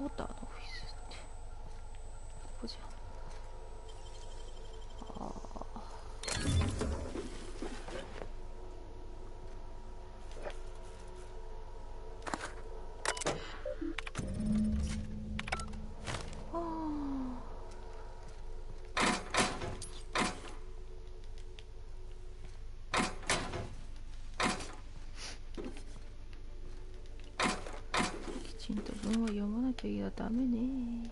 ポーターのオフィスってここじゃん。きちんと文は読まなきゃいやダメね。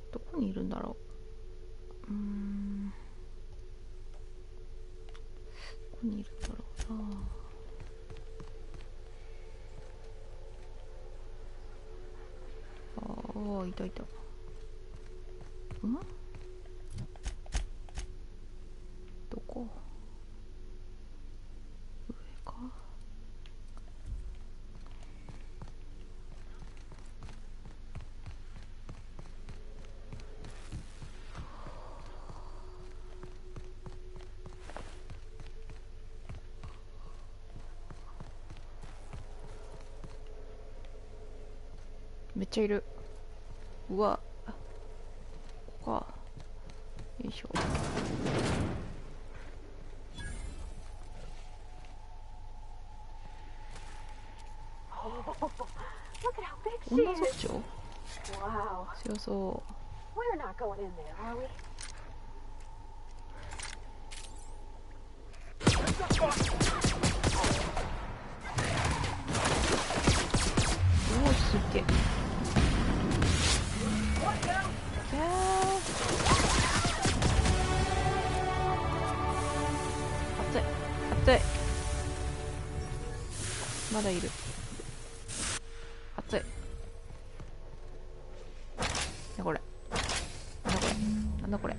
どこにいるんだろう。どこにいるんだろうな。ああ、いたいた。どこ？上か？めっちゃいる。うわ、ここか。よいしょ。女族長？強そう。おお、すっげえ。熱い熱い。まだいる。熱い。なこれなんだこれなんだこれ。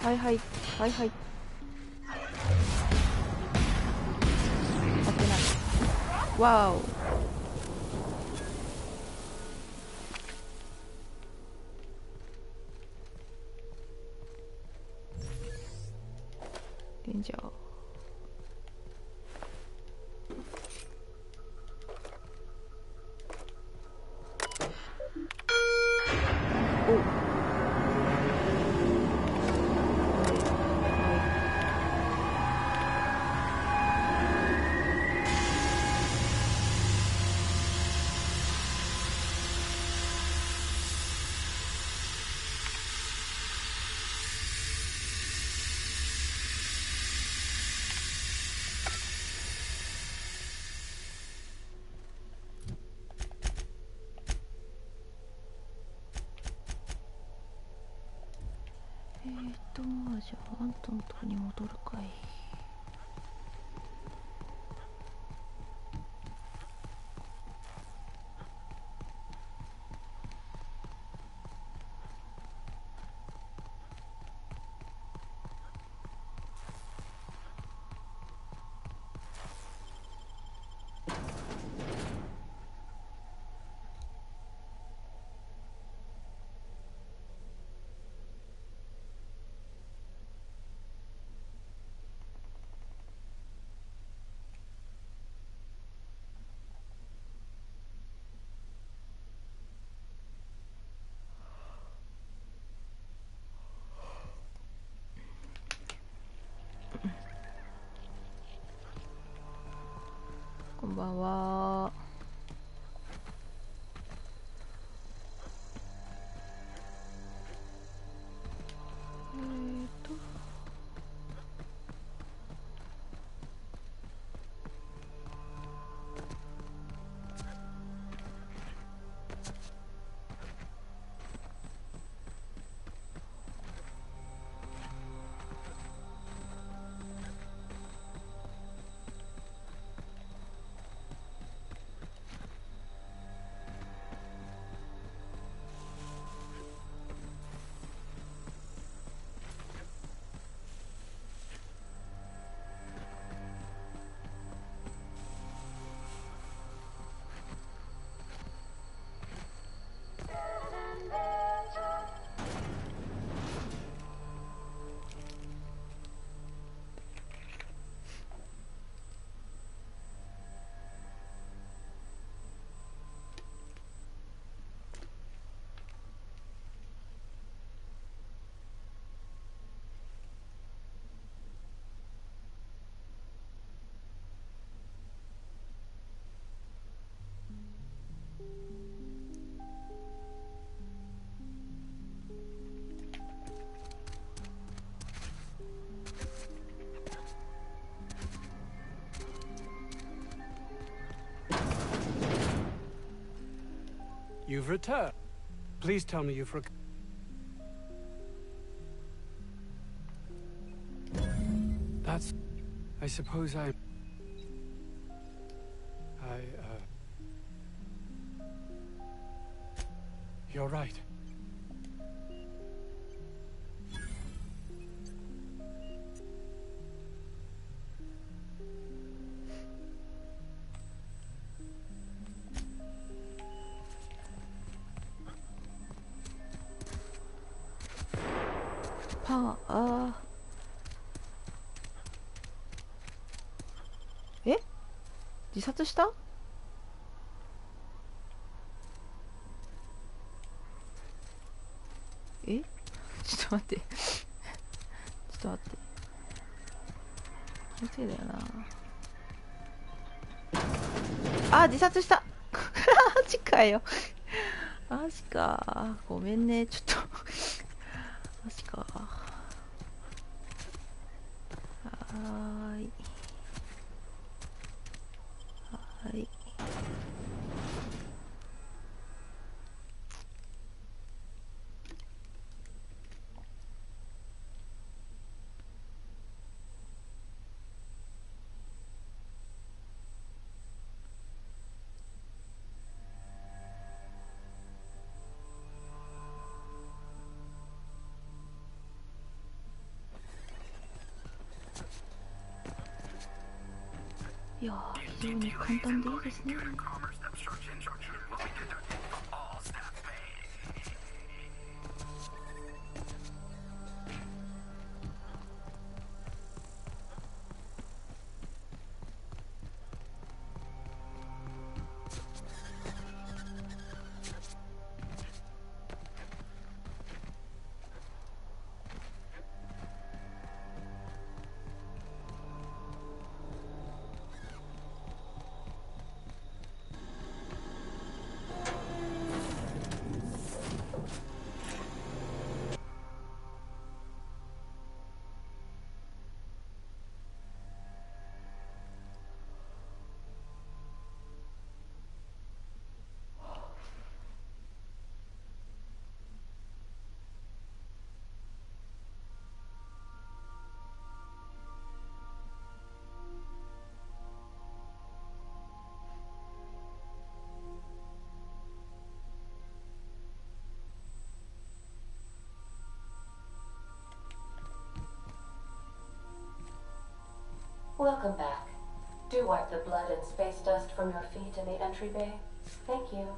はいはいはいはい。当てない。わお。デンジャー。おう。まあじゃああんたのとこに戻るかい。こんばんは。You've returned. Please tell me you've recovered. That's... I suppose You're right.え、自殺した？え、ちょっと待って、ちょっと待って、気のせいだよな。あ、自殺した。マジかよ。マジか。ごめんね、ちょっと。マジか。はーい。はい。いやー、非常に簡単でいいですね。Welcome back. Do wipe the blood and space dust from your feet in the entry bay. Thank you.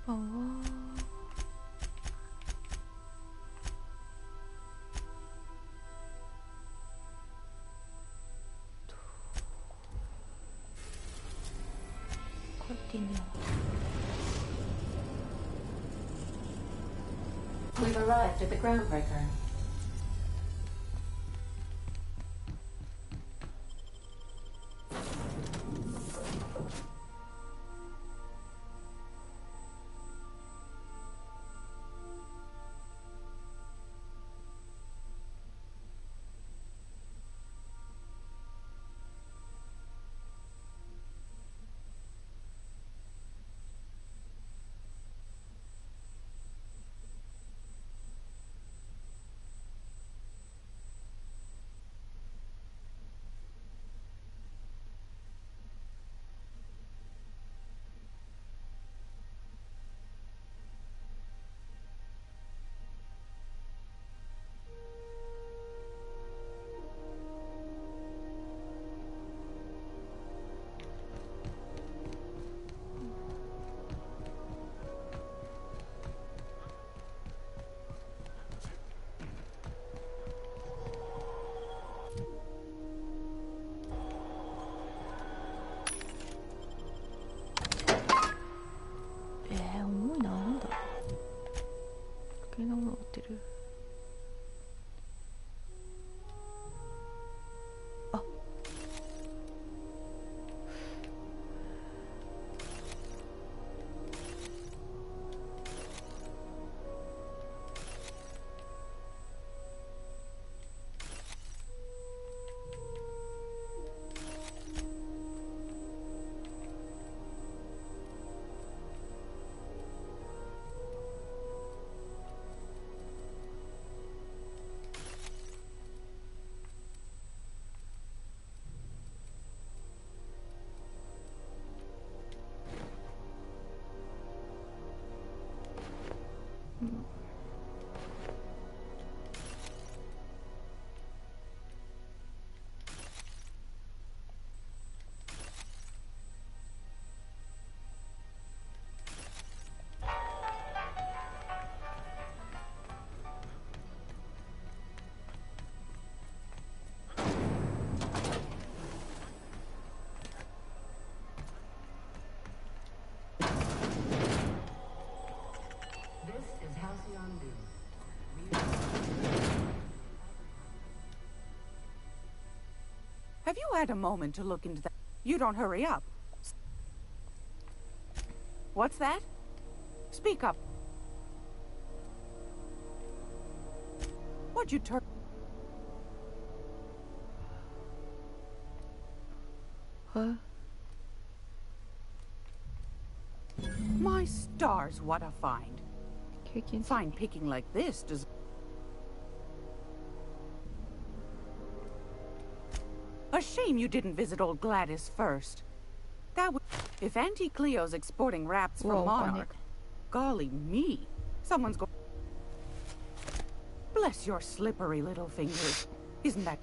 Oh. こうやっていいんだよ。 We've arrived at the groundbreaker.重いな。なんだろう。余計なもの持ってる。あ、Have you had a moment to look into that? You don't hurry up. What's that? Speak up. What'd you turn? Huh? My stars, what a find. Kicking. Fine picking like this does... A shame you didn't visit old Gladys first. That would... If Auntie Cleo's exporting wraps from Whoa, Monarch... Golly me. Someone's going... Bless your slippery little fingers. Isn't that...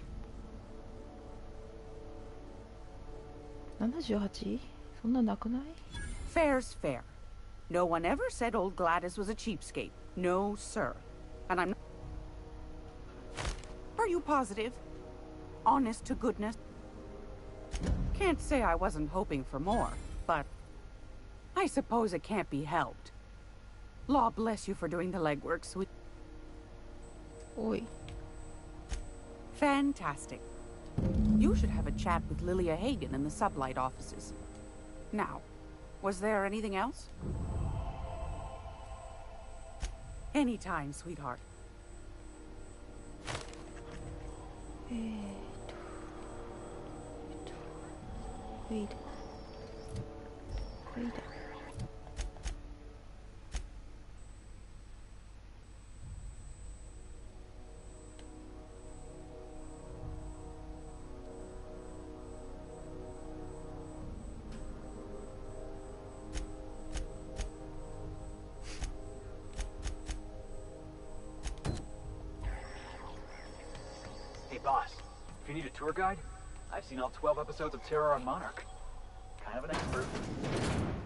78? そんななくない? Fair's fair. No one ever said old Gladys was a cheapskate. No, sir. And I'm... Are you positive? Honest to goodness? Can't say I wasn't hoping for more, but... I suppose it can't be helped. Law bless you for doing the legwork, sweet... Oi. Fantastic. You should have a chat with Lilia Hagen in the sublight offices. Now, was there anything else? Anytime, sweetheart. Wait. Wait. you need a tour guide, I've seen all 12 episodes of Terror on Monarch. Kind of an expert.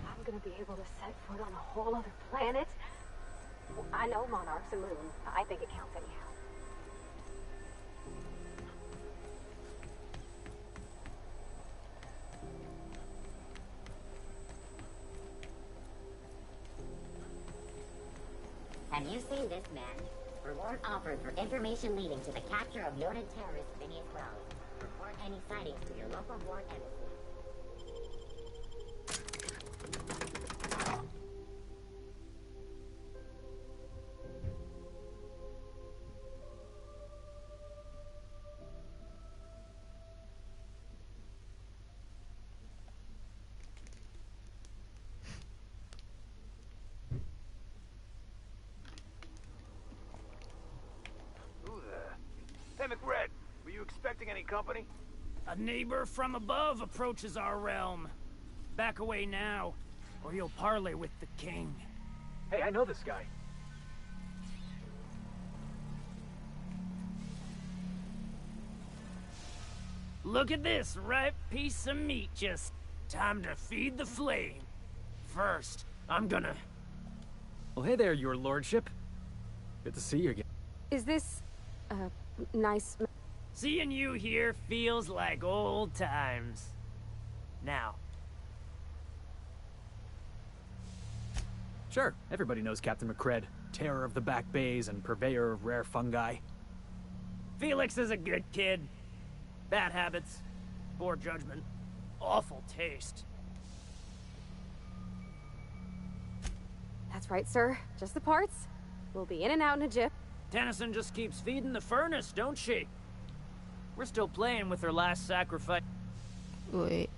I'm gonna be able to set foot on a whole other planet? I know Monarch's a moon. I think it counts anyhow. Have you seen this man? Reward offered for information leading to the capture of noted terrorist Phineas Crowley. Report any sightings to your local ward embassy. Who there? Hey, McRed, were you expecting any company? A neighbor from above approaches our realm. Back away now, or you'll parley with the king. Hey, I know this guy. Look at this ripe piece of meat, just time to feed the flame. First, I'm gonna... Well, hey there, your lordship. Good to see you again. Is this, nice? Seeing you here feels like old times. Now, Sure, everybody knows Captain McCred, terror of the back bays and purveyor of rare fungi. Felix is a good kid. Bad habits, poor judgment, awful taste. That's right, sir. Just the parts. We'll be in and out in a jiff. Tennyson just keeps feeding the furnace, don't she? We're still playing with her last sacrifice. Wait.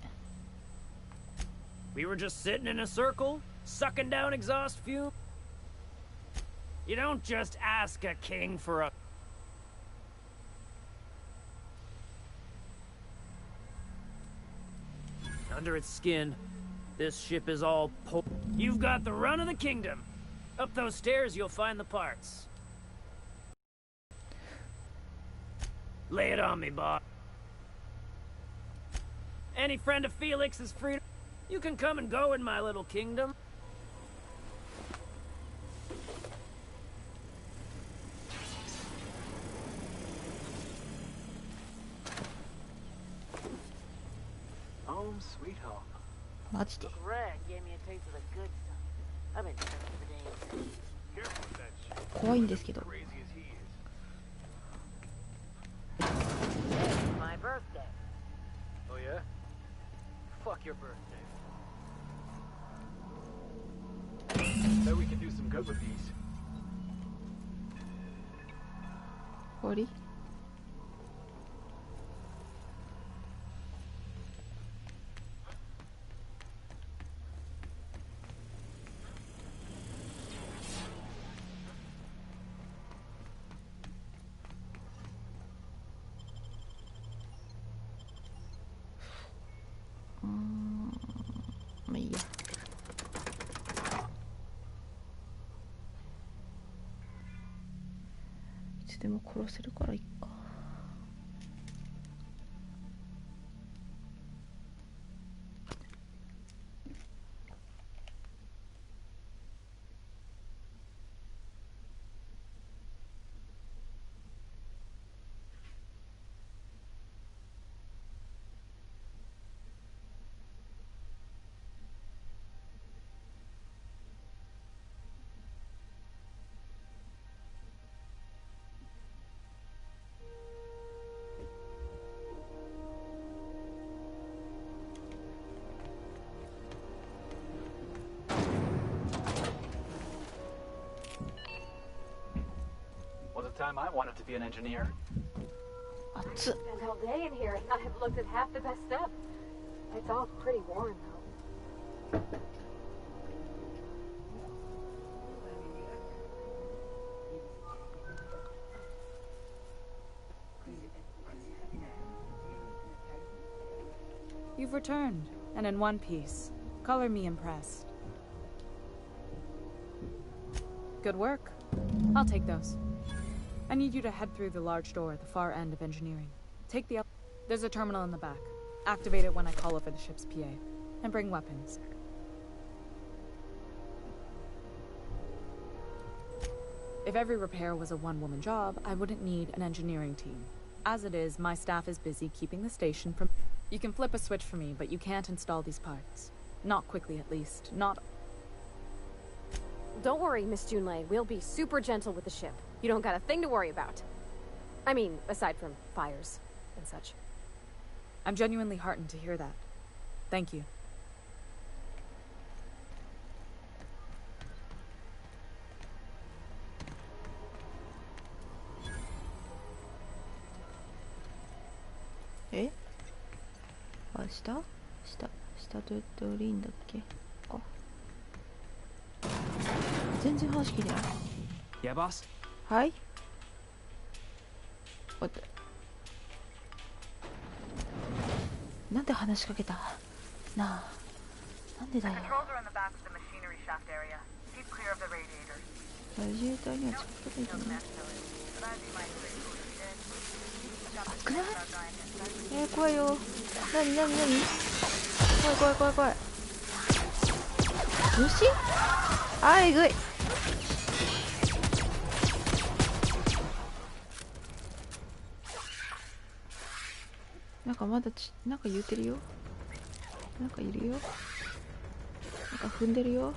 We were just sitting in a circle, sucking down exhaust fume. You don't just ask a king for a... Under its skin, this ship is all You've got the run of the kingdom. Up those stairs, you'll find the parts. Lay it on me, boss. Any friend of Felix is free to... You can come and go in my little kingdom. Home sweet home. マジで Greg gave me a taste of the good stuff. I've been searching for days. Careful with that shit. 怖いんですけど Crazy as he is. It's my birthday. Oh yeah? Fuck your birthday. Bet we can do some good with these. 終わり まあいいや。いつでも殺せるからいいか。Was a time I wanted to be an engineer. 熱っ。 Spent all day in here and I have looked at half the best stuff. It's all pretty warm though. You've returned, and in one piece. Color me impressed. Good work. I'll take those. I need you to head through the large door at the far end of engineering. Take the up... There's a terminal in the back. Activate it when I call over the ship's PA. And bring weapons. If every repair was a one-woman job, I wouldn't need an engineering team. As it is, my staff is busy keeping the station from... You can flip a switch for me, but you can't install these parts. Not quickly, at least. Not... Don't worry, Miss Junlei. We'll be super gentle with the ship. You don't got a thing to worry about. I mean, aside from fires and such. I'm genuinely heartened to hear that. Thank you.え？あ、下どうやって降りんだっけ？あ。全然話聞いてない。Yeah, boss? はい。What the... なんで話しかけた？なあ。なんでだよ。ラジエーターにはちょっとだけね。熱くない？怖いよ。なに怖い。虫？あ、えぐい。なんかまだなんか言うてるよ。なんかいるよ。なんか踏んでるよ。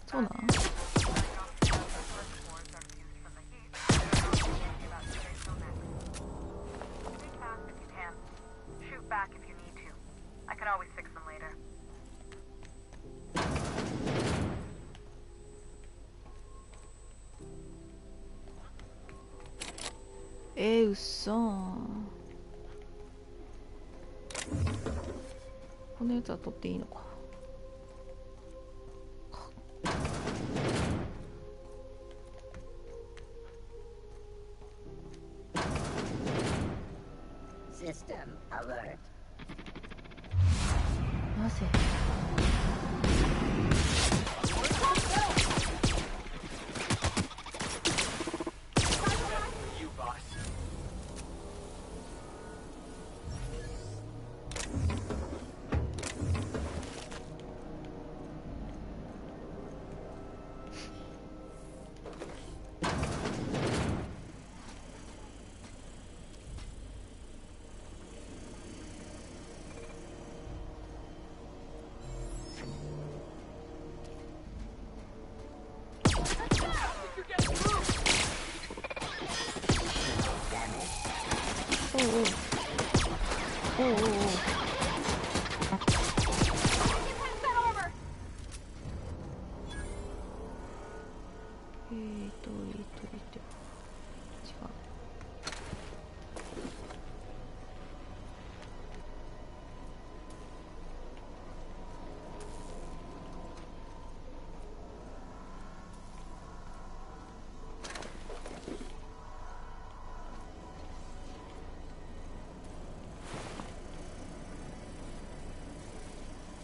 そうなん？うっそー。このやつは取っていいのか。System alert. なぜ？おう。違う。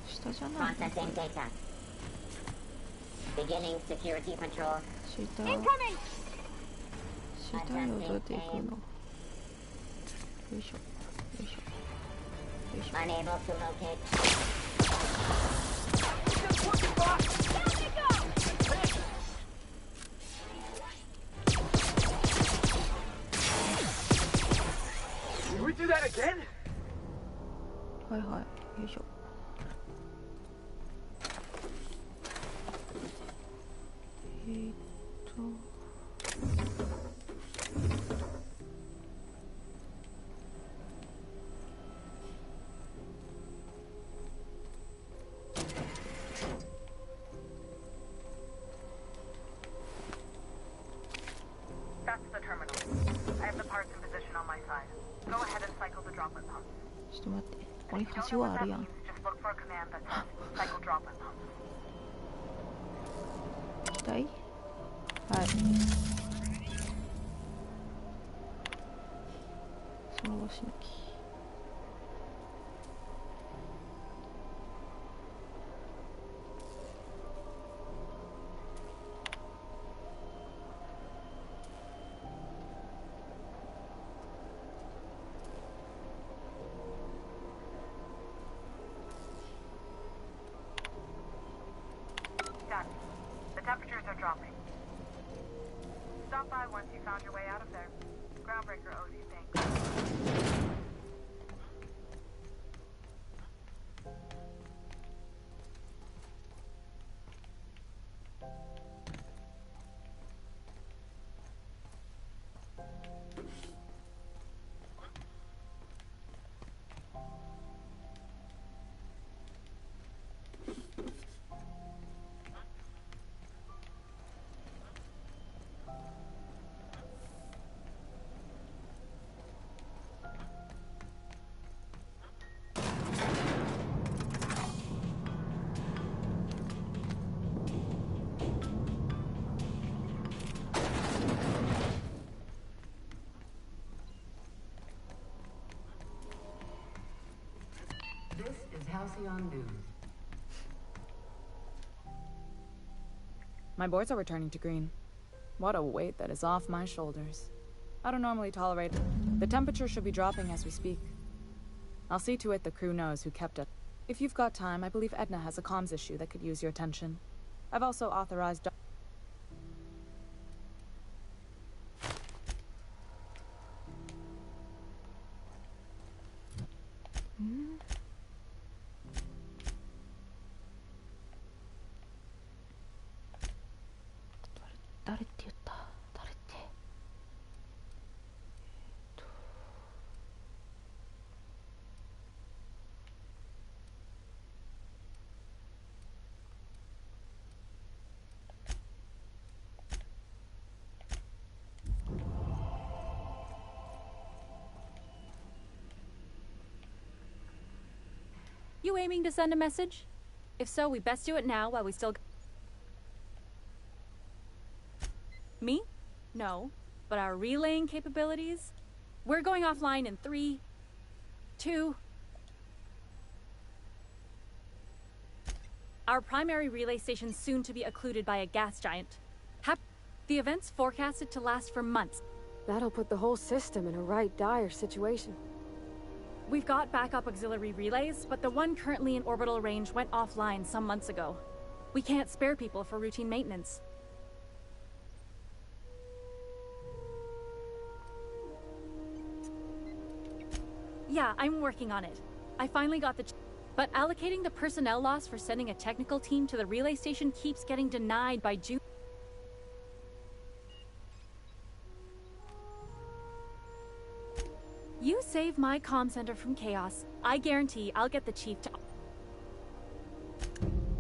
下じゃない。Processing data. Beginning security patrol. 下よ、どうやって行くの？よいしょ。Unable to locate. Can we do that again? はいはい、よいしょ。That's the terminal. I have the parts in position on my side. Go ahead and cycle the droplet pump. ちょっと待って、ここに橋はあるやん。 Just look for a command that says cycle droplet pump. 機体？はい。その後し抜き。Done. The temperatures are dropping. Stop by once you found your way out of there. Groundbreaker owes you thanks. This is Halcyon News. My boards are returning to green. What a weight that is off my shoulders. I don't normally tolerate it. The temperature should be dropping as we speak. I'll see to it the crew knows who kept it. If you've got time, I believe Edna has a comms issue that could use your attention. I've also authorized...誰って言った？誰って？You aiming to send a message? If so, we best do it now while we still... Me? No. But our relaying capabilities? We're going offline in 3, 2... Our primary relay station's soon to be occluded by a gas giant. The event's forecasted to last for months. That'll put the whole system in a right dire situation. We've got backup auxiliary relays, but the one currently in orbital range went offline some months ago. We can't spare people for routine maintenance. Yeah, I'm working on it. I finally got the... But allocating the personnel loss for sending a technical team to the relay station keeps getting denied by June. You save my comm center from chaos. I guarantee I'll get the chief to...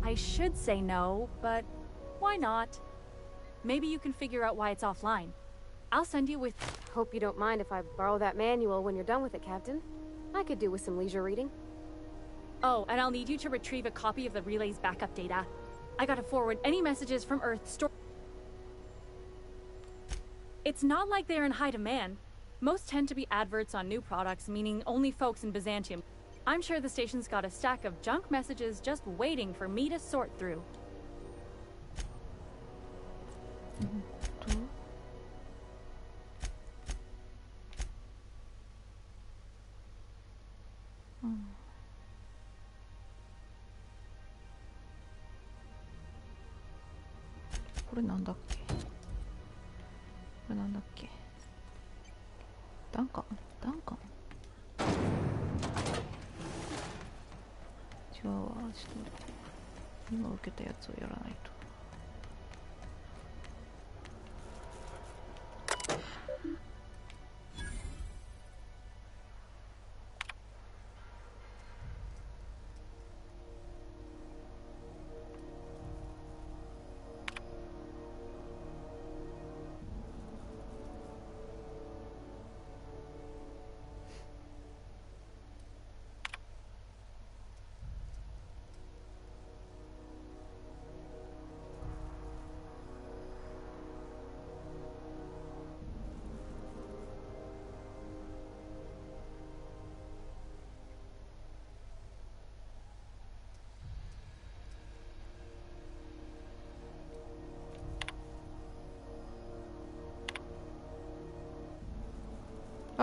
I should say no, but why not? Maybe you can figure out why it's offline. I'll send you with... Hope you don't mind if I borrow that manual when you're done with it, Captain. I could do with some leisure reading. Oh, and I'll need you to retrieve a copy of the relay's backup data. I gotta forward any messages from Earth store... It's not like they're in high demand. Most tend to be adverts on new products, meaning only folks in Byzantium. I'm sure the station's got a stack of junk messages just waiting for me to sort through.これなんだっけ？これなんだっけ？ダンカン？ダンカン？違うわ。ちょっと待って。今受けたやつをやらないと。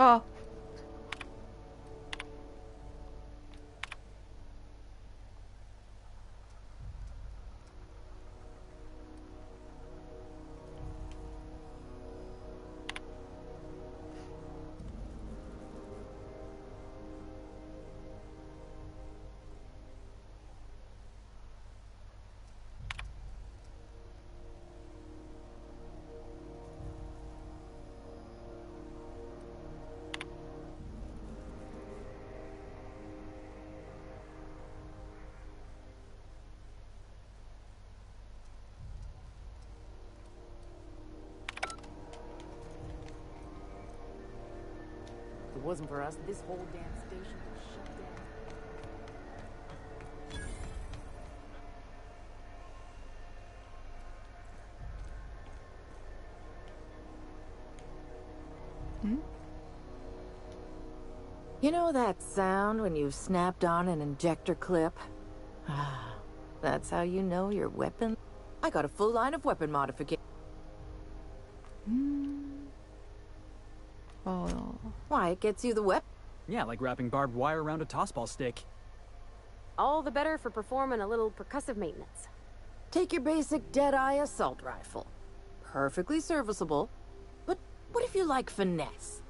あ、If it wasn't for us, this whole damn station would shut down. You know that sound when you've snapped on an injector clip? Ah, that's how you know your weapon. I got a full line of weapon modification. Oh. Why, it gets you the weapon. Yeah, like wrapping barbed wire around a tossball stick. All the better for performing a little percussive maintenance. Take your basic Deadeye assault rifle. Perfectly serviceable. But what if you like finesse?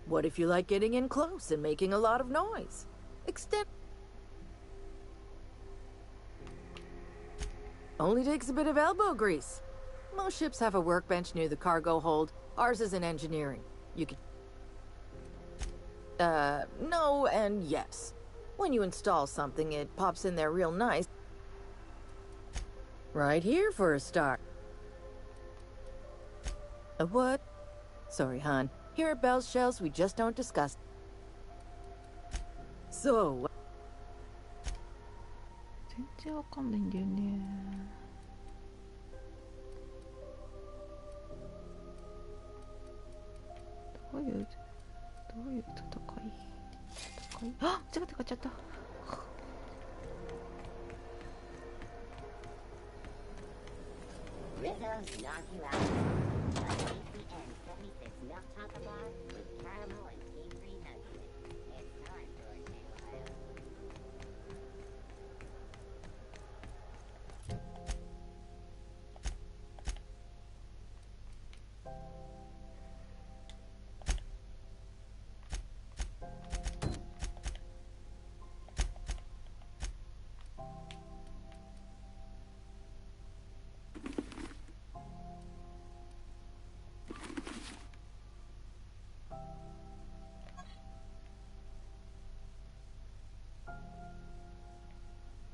What if you like getting in close and making a lot of noise? Extend... Only takes a bit of elbow grease. Most ships have a workbench near the cargo hold. Ours is in engineering. You can... no and yes. When you install something, it pops in there real nice. Right here for a start. A what? Sorry, hon. Here at Bell's Shells, we just don't discuss. So... 全然わかんないんだよね。どういう戦い？あ、間違って買っちゃった。Rizzo's knock you out. ACN 76 milk chocolate bar with caramel and tea-free nuggets. It's time for a new oil.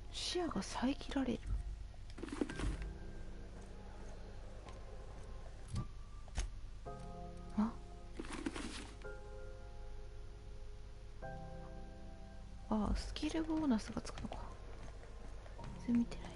「視野が遮られる」。ああ、スキルボーナスがつくのか。全然見てない。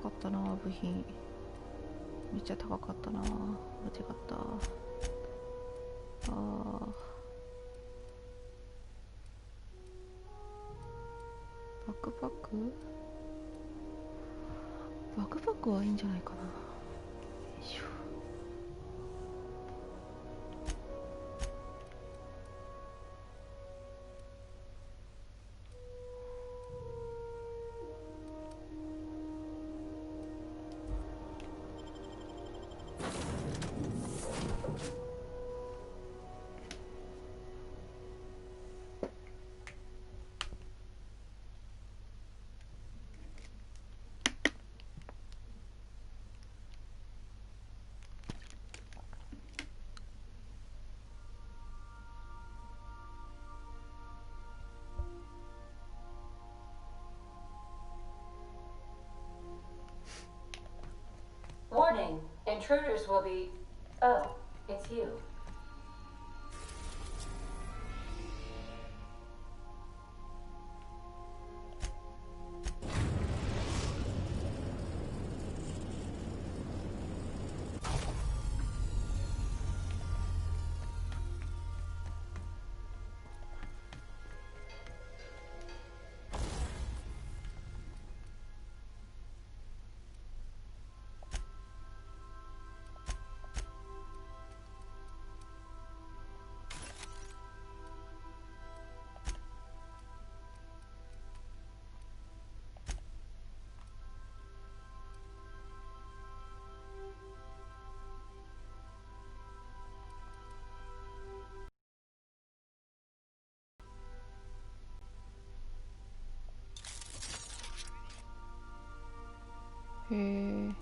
かったな、部品。めっちゃ高かったな。間違った。バックパック？バックパックはいいんじゃないかな。よいしょ。Warning, intruders will be... Oh, it's you.へえ。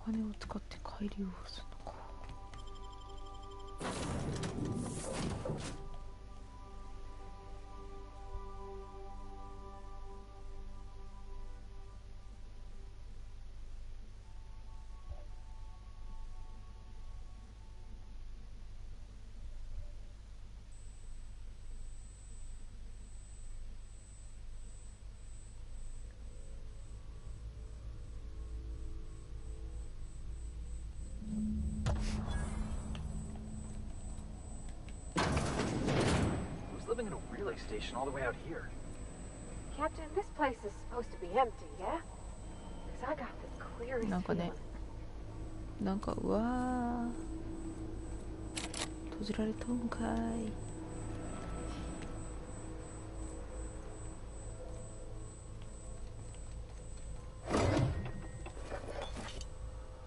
お金を使って改良をするのか。Living in a relay station all the way out here. Captain, this place is supposed to be empty, yeah? Because I got this clear as なんかね、なんかうわー、閉じられとんかい。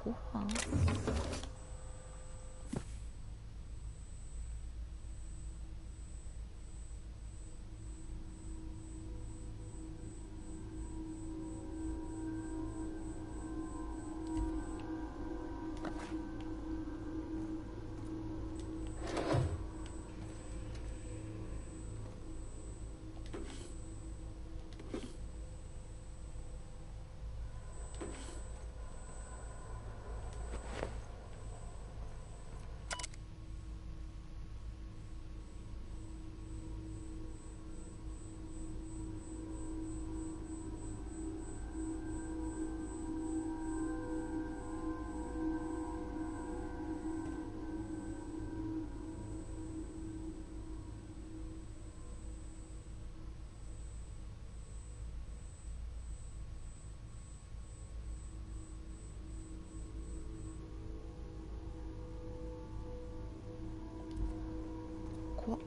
ご飯？怖っ。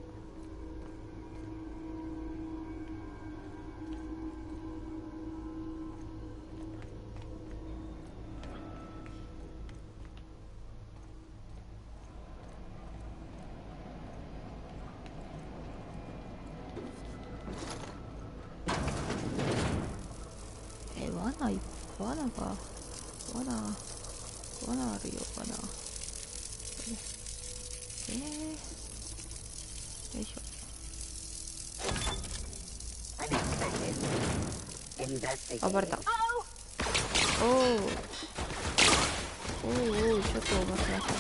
罠が罠あるよ、罠。よいしょ。investigate. 暴れた。おお。おお、ちょっとおばけなさい。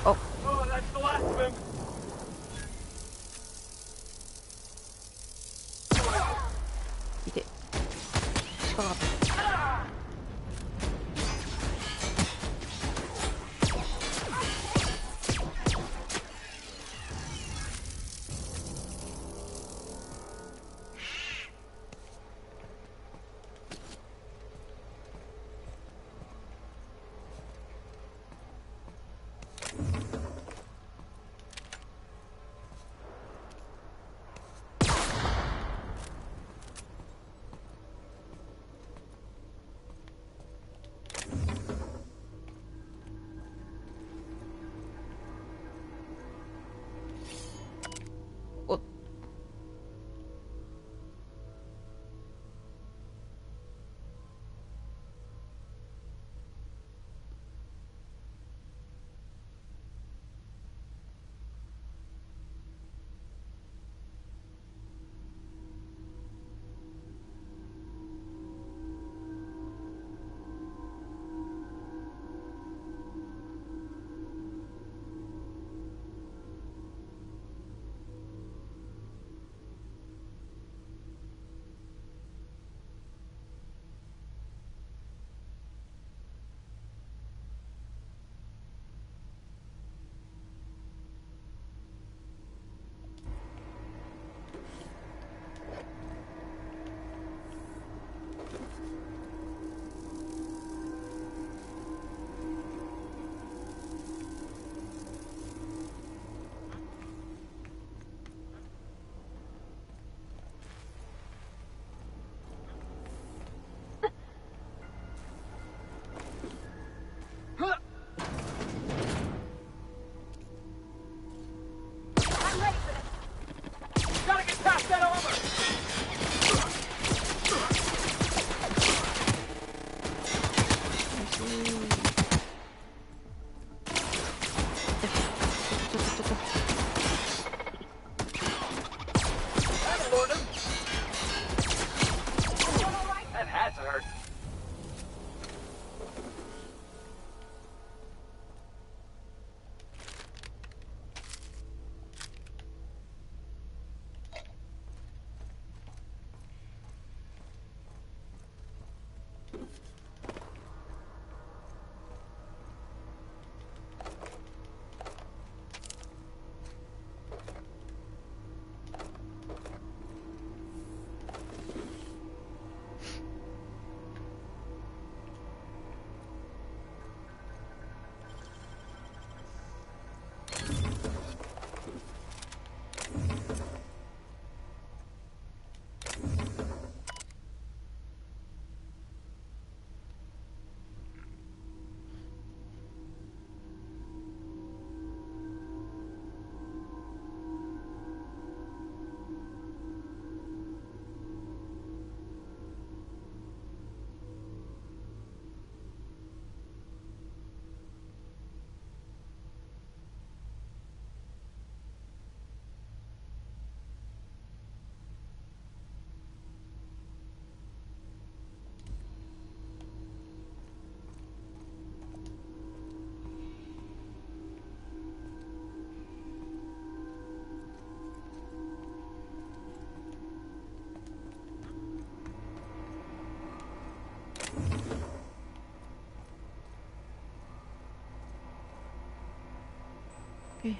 お。Oh, that's the last of him. いて。近かった。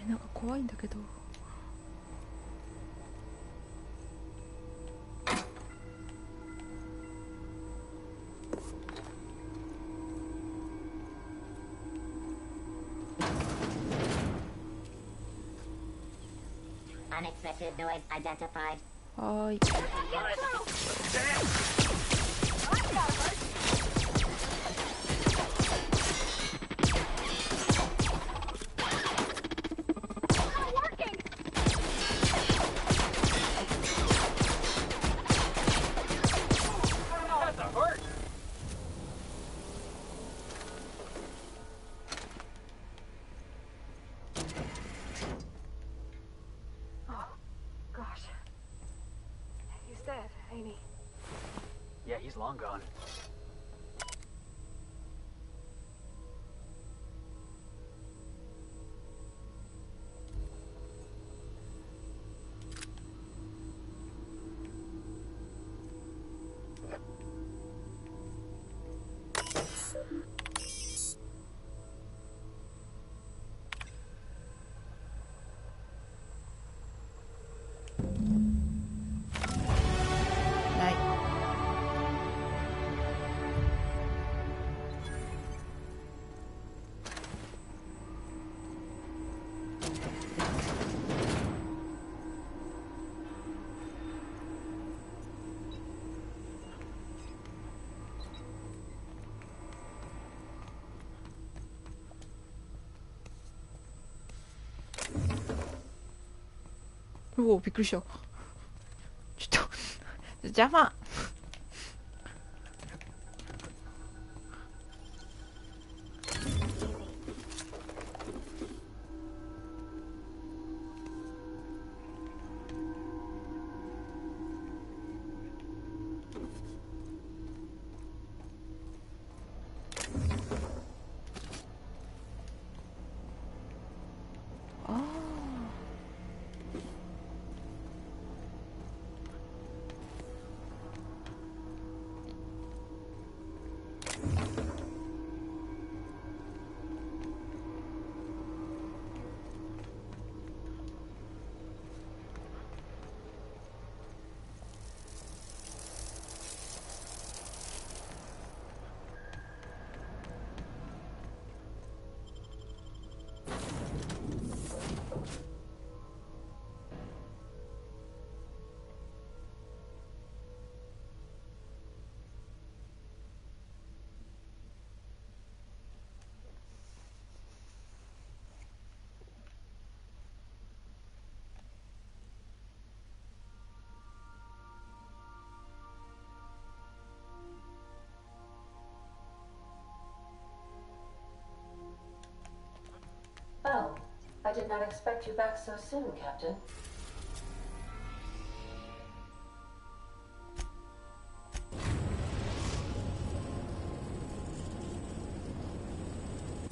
なんか怖いんだけど。Unexpected noise identified. はーい。long gone.うお、びっくりした。ちょっと邪魔。Oh, I did not expect you back so soon, Captain.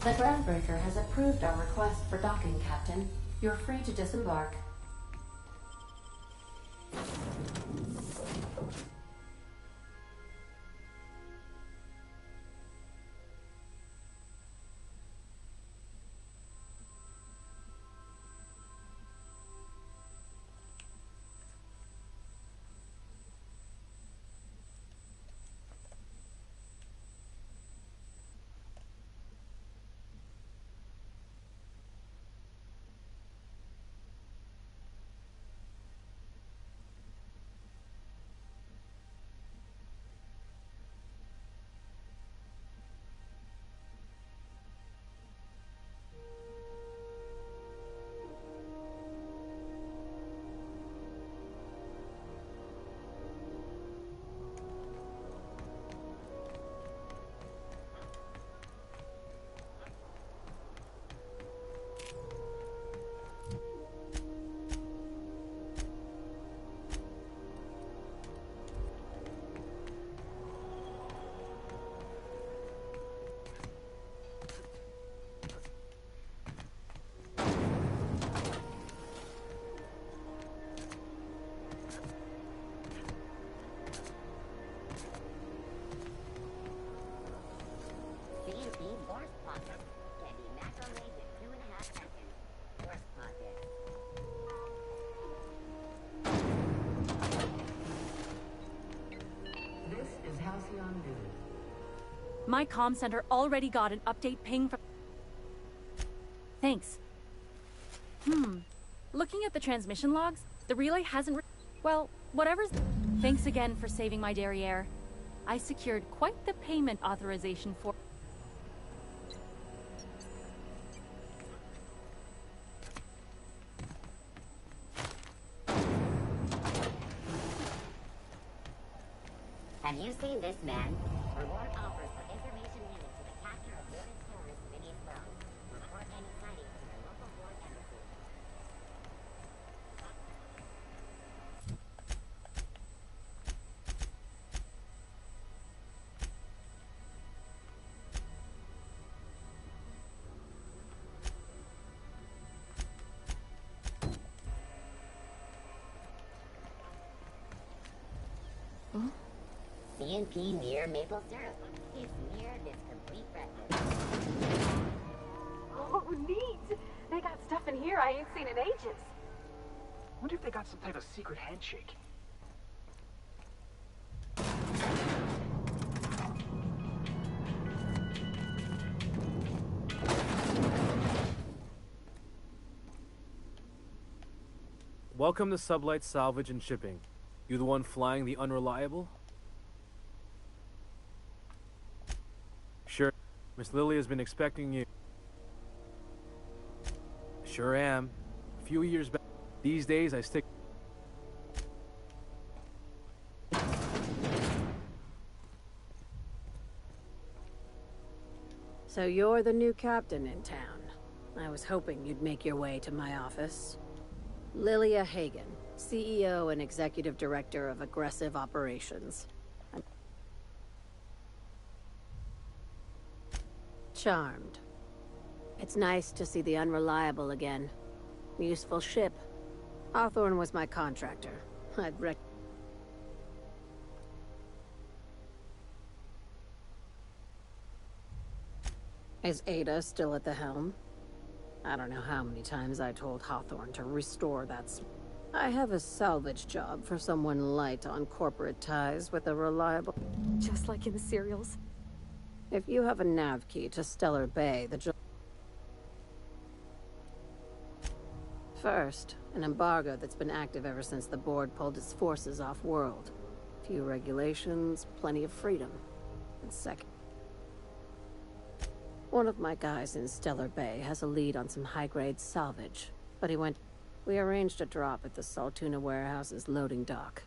The groundbreaker has approved our request for docking, Captain. You're free to disembark. My comm center already got an update ping from... Thanks. Looking at the transmission logs, the relay hasn't... Well, whatever's... Thanks again for saving my derriere. I secured quite the payment authorization for... Have you seen this man? Reward offers for information leading to the capture of noted terrorist Phineas Brown. Report any sightings to your local ward embassy. CNP near maple syrup. It's near this complete breakfast. Oh, neat! They got stuff in here I ain't seen in ages. Wonder if they got some type of secret handshake. Welcome to Sublight Salvage and Shipping. You the one flying the Unreliable? Sure. Miss Lily has been expecting you. Sure am. A few years back. These days I stick... So you're the new captain in town. I was hoping you'd make your way to my office. Lilia Hagen, CEO and Executive Director of Aggressive Operations. Charmed. It's nice to see the Unreliable again. Useful ship. Hawthorne was my contractor. I'd Is Ada still at the helm? I don't know how many times I told Hawthorne to restore that. I have a salvage job for someone light on corporate ties with a reliable... Just like in the serials. If you have a nav key to Stellar Bay, the job... First, an embargo that's been active ever since the board pulled its forces off-world. Few regulations, plenty of freedom. And second... One of my guys in Stellar Bay has a lead on some high-grade salvage, but he went... We arranged a drop at the Saltuna warehouse's loading dock.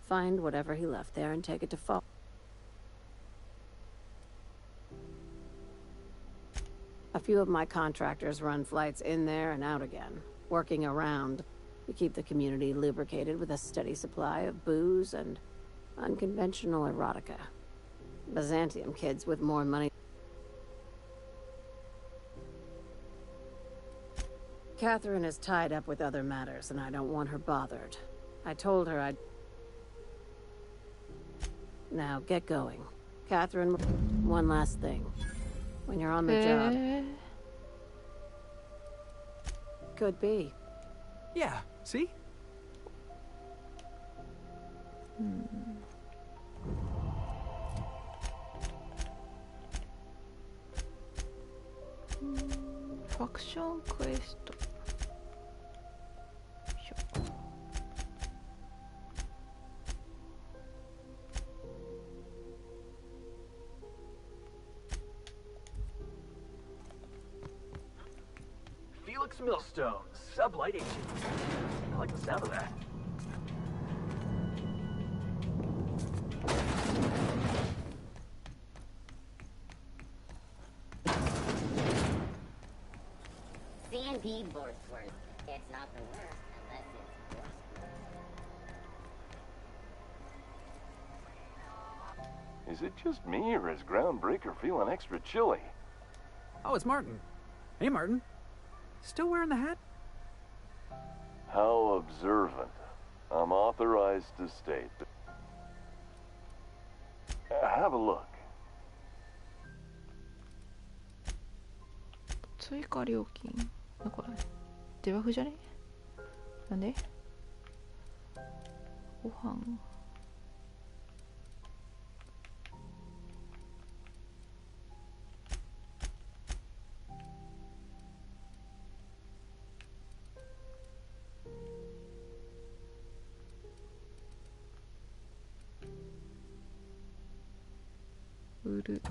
Find whatever he left there and take it to Fall. A few of my contractors run flights in there and out again, working around. We keep the community lubricated with a steady supply of booze and unconventional erotica. Byzantium kids with more money. Catherine is tied up with other matters, and I don't want her bothered. I told her I'd... Now, get going. Catherine, one last thing. When you're on the job... Could be. Yeah, see? Faction quest. Felix Millstone, Sublight Agent. I like the sound of that. CNP Borsworth. It's not the worst unless it's worse. Is it just me, or is Groundbreaker feeling extra chilly? Oh, it's Martin. Hey, Martin. Still wearing the hat? How observant. I'm authorized to state that... Have a look. 追加料金あ、これデバフじゃね？なんで？ご飯売る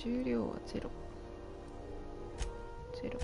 重量はゼロ。ゼロ。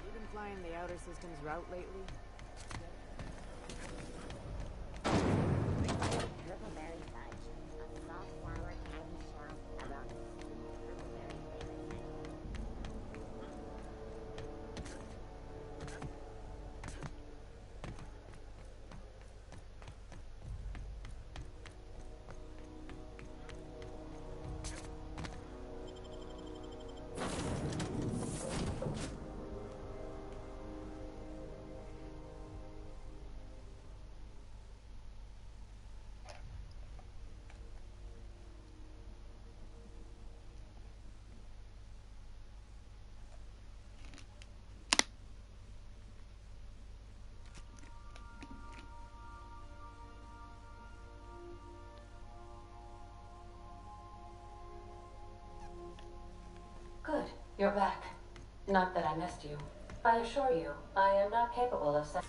You been flying the outer system's route lately? Purple berry fudge, a soft sour candy shell around purple berry flavored candy. Good. You're back. Not that I missed you. I assure you, I am not capable of such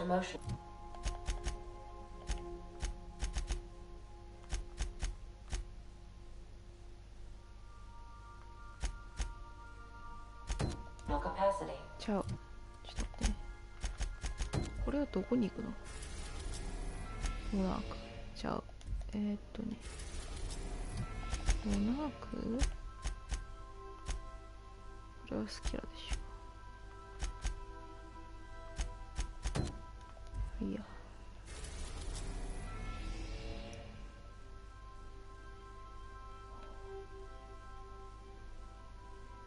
emotion. No capacity. ちゃう。ちょっと待ってね。これはどこに行くの？モナーク。ちゃう。モナーク？これはスキャラでしょ。いいや。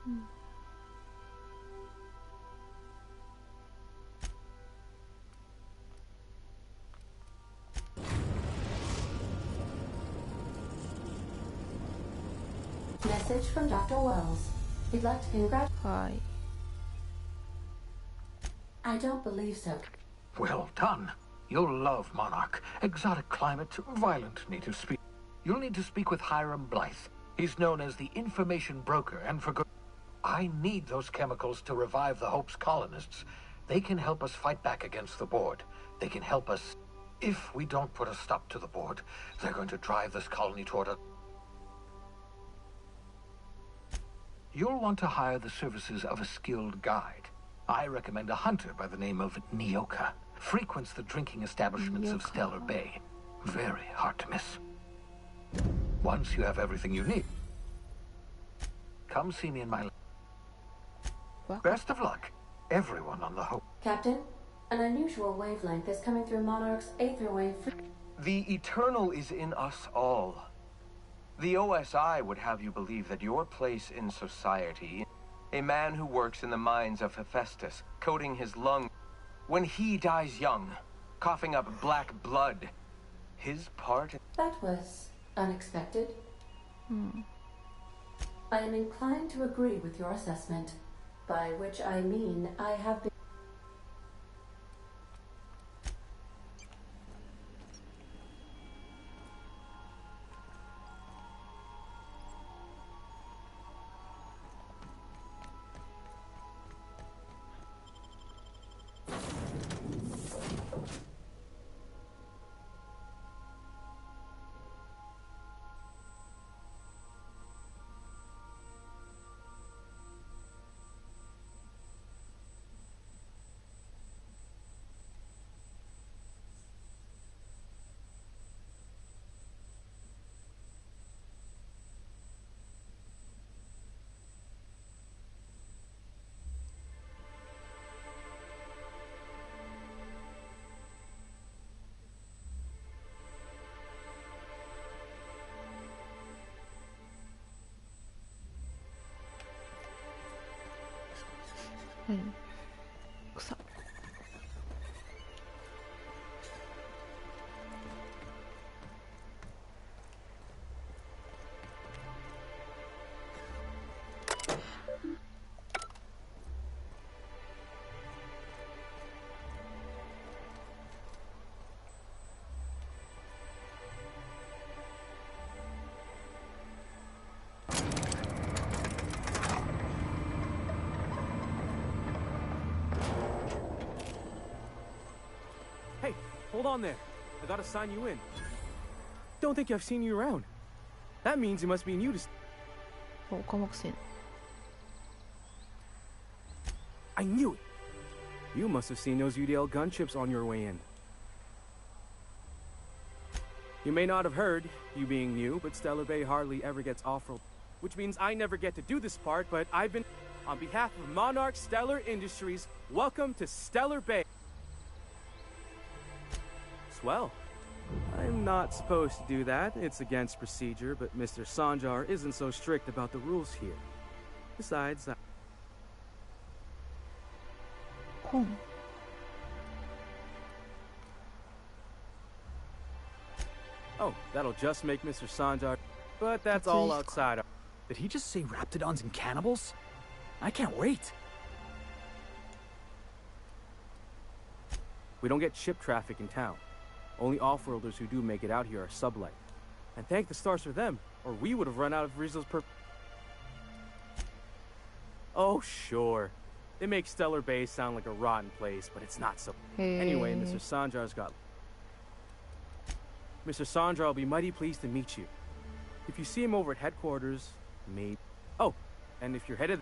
うん。Message from Dr. Wells. He'd like to congratulate. Hi. I don't believe so. Well done. You'll love Monarch. Exotic climate, violent native speak. You'll need to speak with Hiram Blythe. He's known as the information broker, and for good. I need those chemicals to revive the Hope's colonists. They can help us fight back against the Board. They can help us. If we don't put a stop to the Board, they're going to drive this colony toward a... You'll want to hire the services of a skilled guide. I recommend a hunter by the name of Nyoka. Frequents the drinking establishments of Stellar Bay. Very hard to miss. Once you have everything you need, come see me in my... Best of luck, everyone on the Hope. Captain, an unusual wavelength is coming through Monarch's aether wave. The eternal is in us all. The OSI would have you believe that your place in society, a man who works in the mines of Hephaestus, coating his lungs, when he dies young, coughing up black blood, his part... That was unexpected. I am inclined to agree with your assessment, by which I mean I have been... はい。草。Hey, hold on there. I gotta sign you in. Don't think I've seen you around. That means you must be new to... Oh,科目戦。I knew it! You must have seen those UDL gunships on your way in. You may not have heard, you being new, but Stellar Bay hardly ever gets off-road. Which means I never get to do this part, but I've been... On behalf of Monarch Stellar Industries, welcome to Stellar Bay. Swell. I'm not supposed to do that. It's against procedure, but Mr. Sanjar isn't so strict about the rules here. Besides, Oh, that'll just make Mr. Sanjar... But that's all outside. Did he just say raptidons and cannibals? I can't wait. We don't get ship traffic in town. Only off-worlders who do make it out here are sublight. And thank the stars for them, or we would have run out of Rizzo's Oh, sure. They make Stellar Bay sound like a rotten place, but it's not so. Anyway, Mr. Sanjar's got... Mr. Sanjar will be mighty pleased to meet you. If you see him over at headquarters, maybe... Oh, and if you're headed...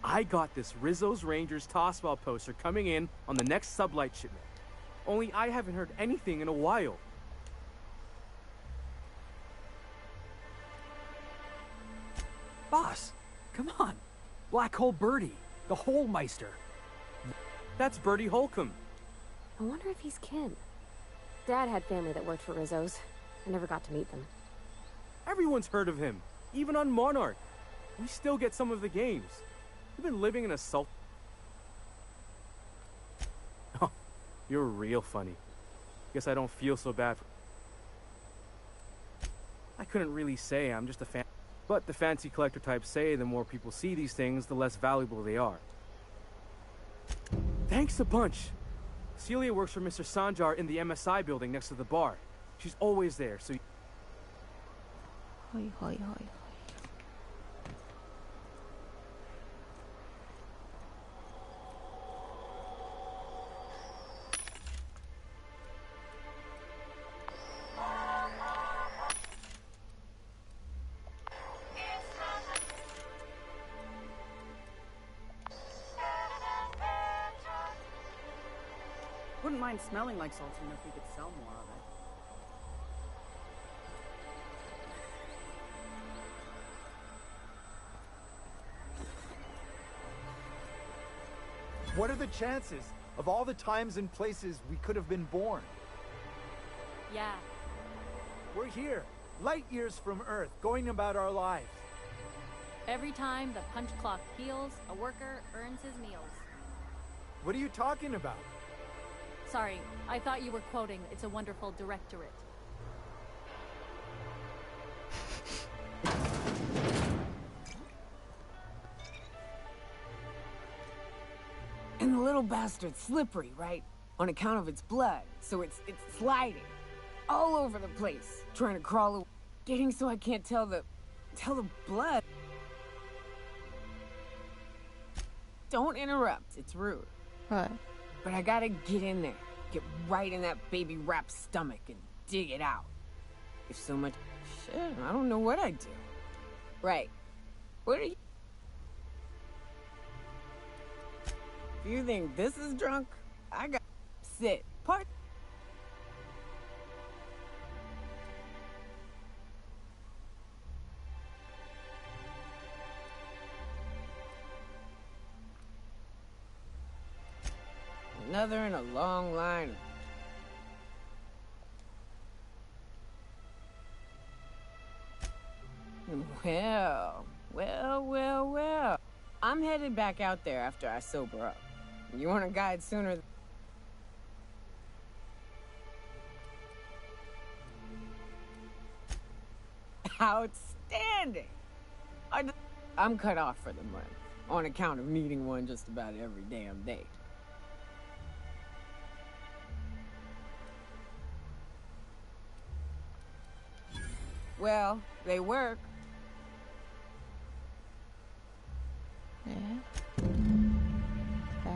I got this Rizzo's Rangers tossball poster coming in on the next sublight shipment. Only I haven't heard anything in a while. Boss, come on. Black Hole Birdie, the Hole Meister. That's Bertie Holcomb. I wonder if he's kin. Dad had family that worked for Rizzo's. I never got to meet them. Everyone's heard of him, even on Monarch. We still get some of the games. You've been living in a salt... Oh, you're real funny. Guess I don't feel so bad. I couldn't really say I'm just a fan. But the fancy collector types say the more people see these things, the less valuable they are. Thanks a bunch. Celia works for Mr. Sanjar in the MSI building next to the bar. She's always there, so... Hi. Wouldn't mind smelling like saltine if we could sell more of it. What are the chances of all the times and places we could have been born? Yeah. We're here, light years from Earth, going about our lives. Every time the punch clock peals, a worker earns his meals. What are you talking about? Sorry, I thought you were quoting It's a Wonderful Directorate. And the little bastard's slippery, right? On account of its blood, so it's sliding all over the place, trying to crawl away, getting so I can't tell the blood. Don't interrupt, it's rude. Right. But I gotta get in there, get right in that baby rap's stomach and dig it out. If so much shit, I don't know what I'd do. Right. What are you? If you think this is drunk, I got sit. Part. Another in a long line of... Well. I'm headed back out there after I sober up. You want a guide sooner? Outstanding! I'm cut off for the month, on account of needing one just about every damn day. Well, they work. 네. 자.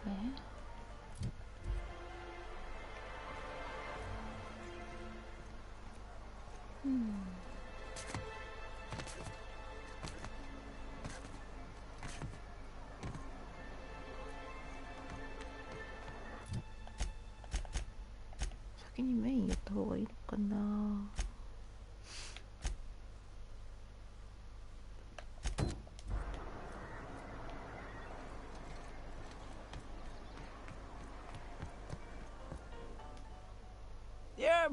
네.先にメインやった方がいいのかな。Yeah.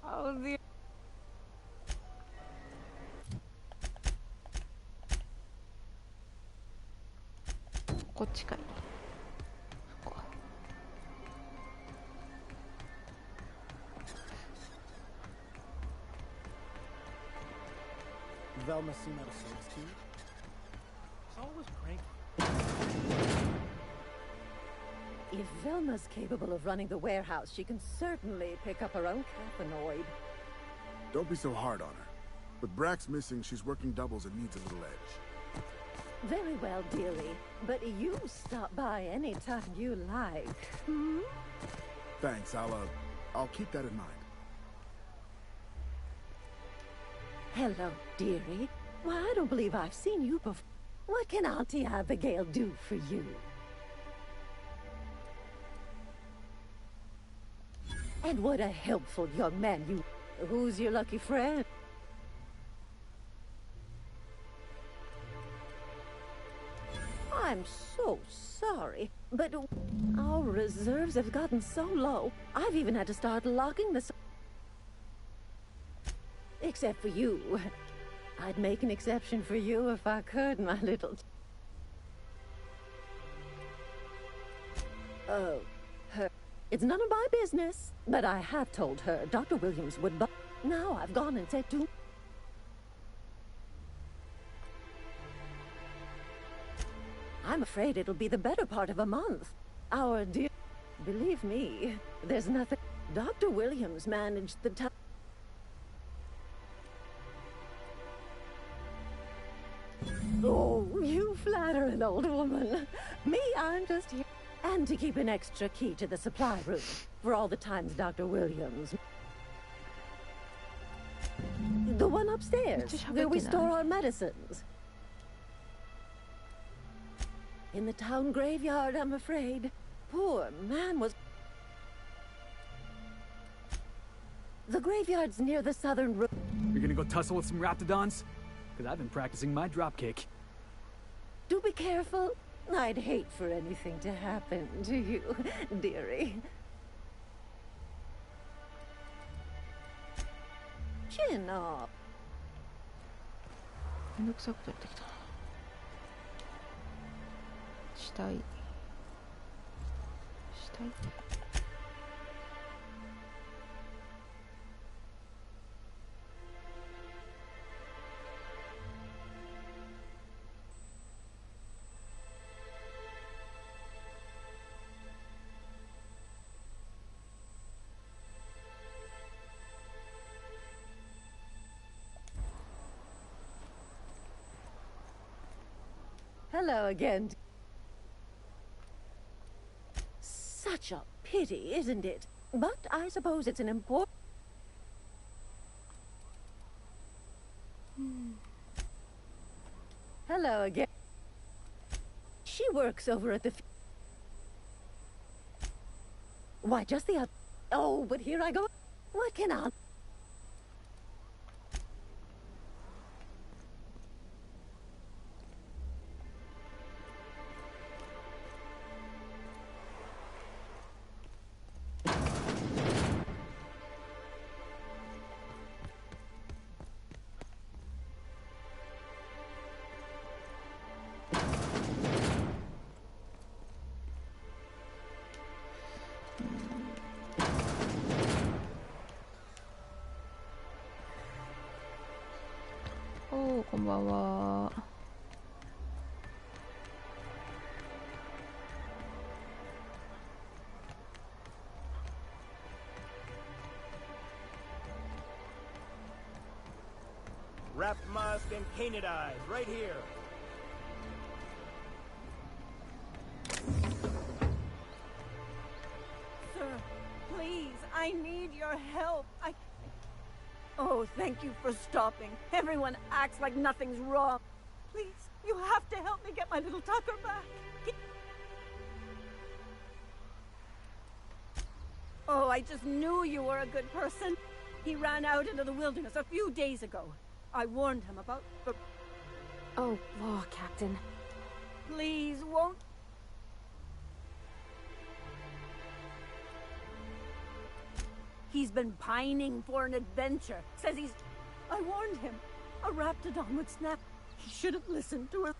Oh, the. こっちかい。ここ。Velma seem out of service to you? She's always cranky. If Velma's capable of running the warehouse, she can certainly pick up her own cathanoid. Don't be so hard on her. With Brax missing, she's working doubles and needs a little edge. Very well, dearie. But you stop by any time you like. Hmm? Thanks, I'll keep that in mind. Hello, dearie. Why, I don't believe I've seen you before. What can Auntie Abigail do for you? And what a helpful young man you... Who's your lucky friend? I'm so sorry, but our reserves have gotten so low. I've even had to start locking the... Except for you. I'd make an exception for you if I could, my little... Oh, her... It's none of my business, but I have told her Dr. Williams would... Now I've gone and said to... I'm afraid it'll be the better part of a month. Our dear... Believe me, there's nothing... Dr. Williams managed the time... Oh, you flatter an old woman. Me, I'm just here. And to keep an extra key to the supply room for all the times Dr. Williams... The one upstairs, where we store our medicines. In the town graveyard, I'm afraid. Poor man was... The graveyard's near the southern room. You're gonna go tussle with some raptidons? Because I've been practicing my dropkick. Do be careful. I'd hate for anything to happen to you, dearie. Chin up. めんどくさくなってきた。したい。したい。Hello again. Such a pity, isn't it? But I suppose it's an important... Hello again. She works over at the... Why, just the... Oh, but here I go. What can I... ばんは。Wrapped musk and painted eyes, right here. Sir, please, I need your help. Oh, thank you for stopping. Everyone acts like nothing's wrong. Please, you have to help me get my little Tucker back. Oh, I just knew you were a good person. He ran out into the wilderness a few days ago. I warned him about the... Oh, law, Captain. Please, won't... He's been pining for an adventure. Says he's... I warned him. A raptidon would snap. He should have listened to her.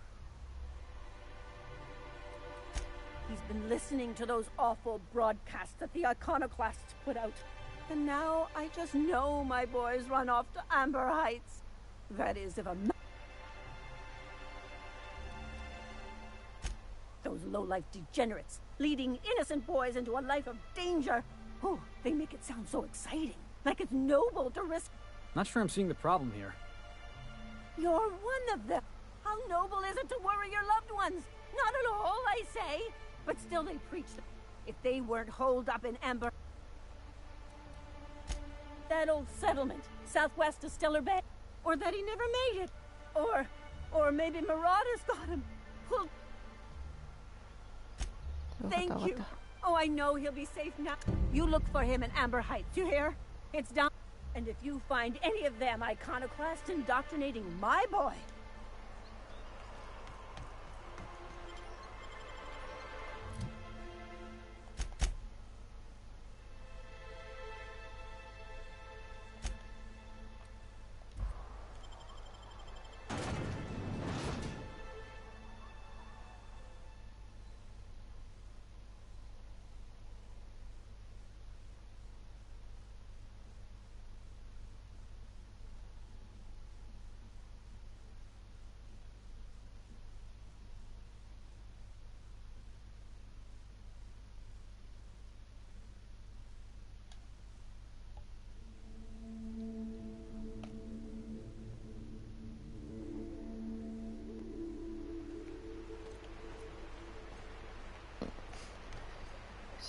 He's been listening to those awful broadcasts that the iconoclasts put out. And now I just know my boys run off to Amber Heights. That is, if I'm not... Those low-life degenerates, leading innocent boys into a life of danger. Oh, they make it sound so exciting. Like it's noble to risk... Not sure I'm seeing the problem here. You're one of them. How noble is it to worry your loved ones? Not at all, I say. But still they preach that if they weren't holed up in Amber... That old settlement, southwest of Stellar Bay. Or that he never made it. Or maybe Marauders got him. Pulled... Thank you. Oh, I know he'll be safe now. You look for him in Amber Heights, you hear? It's down. And if you find any of them iconoclasts indoctrinating my boy...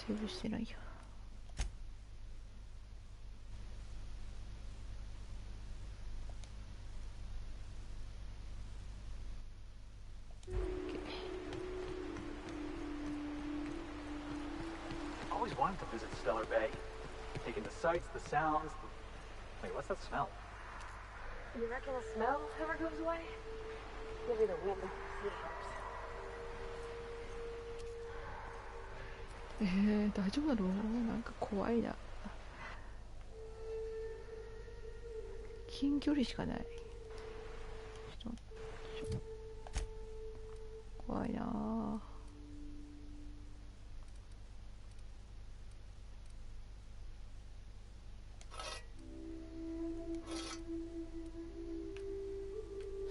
セーブしてないや。Always wanted to visit Stellar Bay. Taking the sights, the sounds. Wait, what's that smell? You reckon the smell ever goes away? Maybe the wind seahorse. 大丈夫だろう。なんか怖いな。近距離しかない。怖いなあ。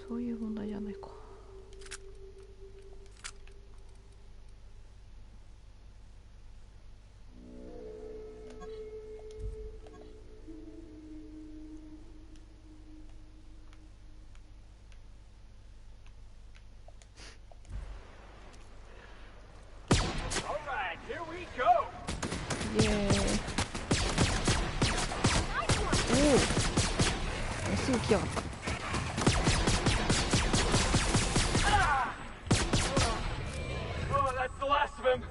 そういう問題じゃないか。イエーイ。おお、すぐ来やがった。Oh, that's the last of him.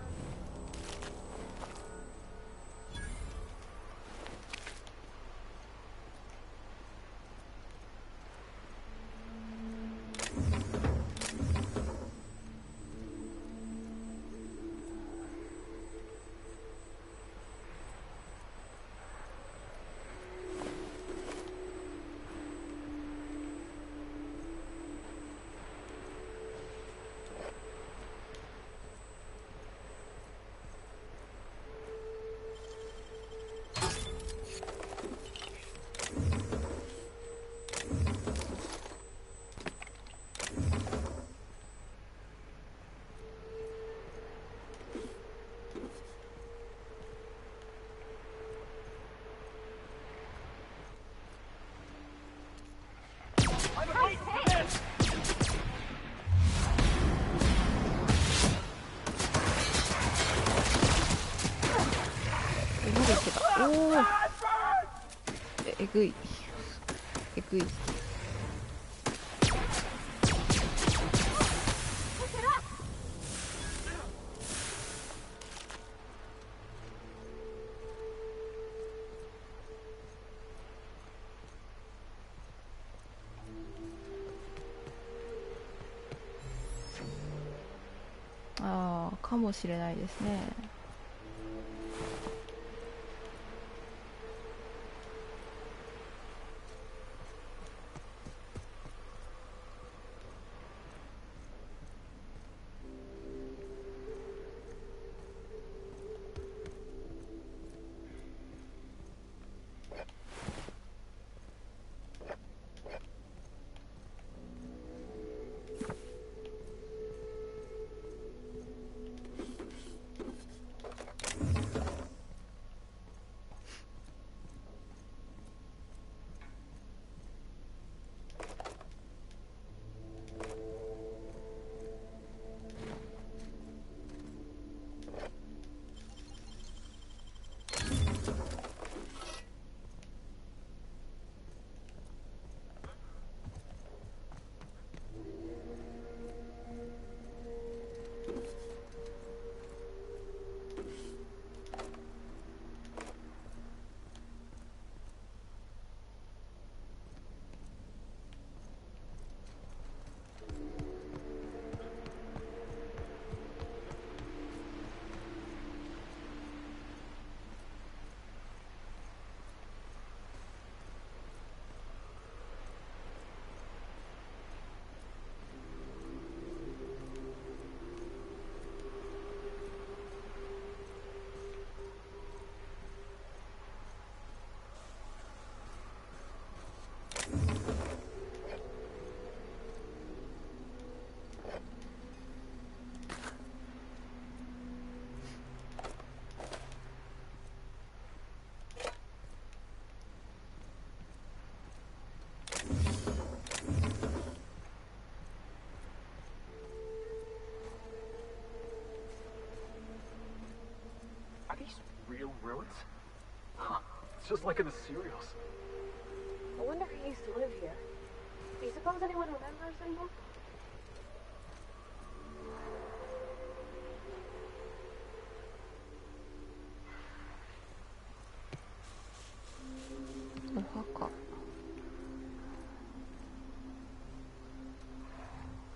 た。おお、えぐいえぐい。ああ、かもしれないですね。Are these real ruins? Huh. It's just like in the serials. I wonder who used to live here. Do you suppose anyone remembers anymore?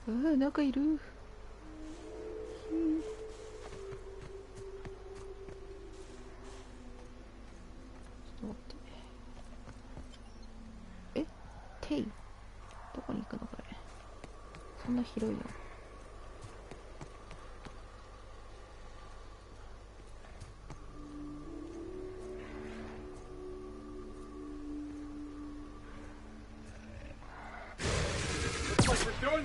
Oh, なんかいる。テイ、どこに行くのこれ。そんな広いの。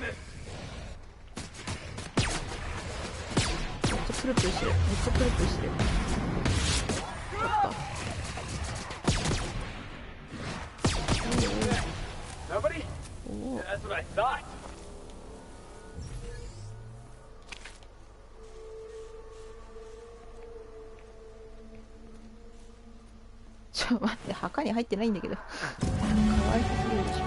めっちゃプルプルしてる。めっちゃプルプルしてる。ちょっと。Nobody? Oh. That's what I thought. ちょっと待って、墓に入ってないんだけど。かわいすぎるでしょ。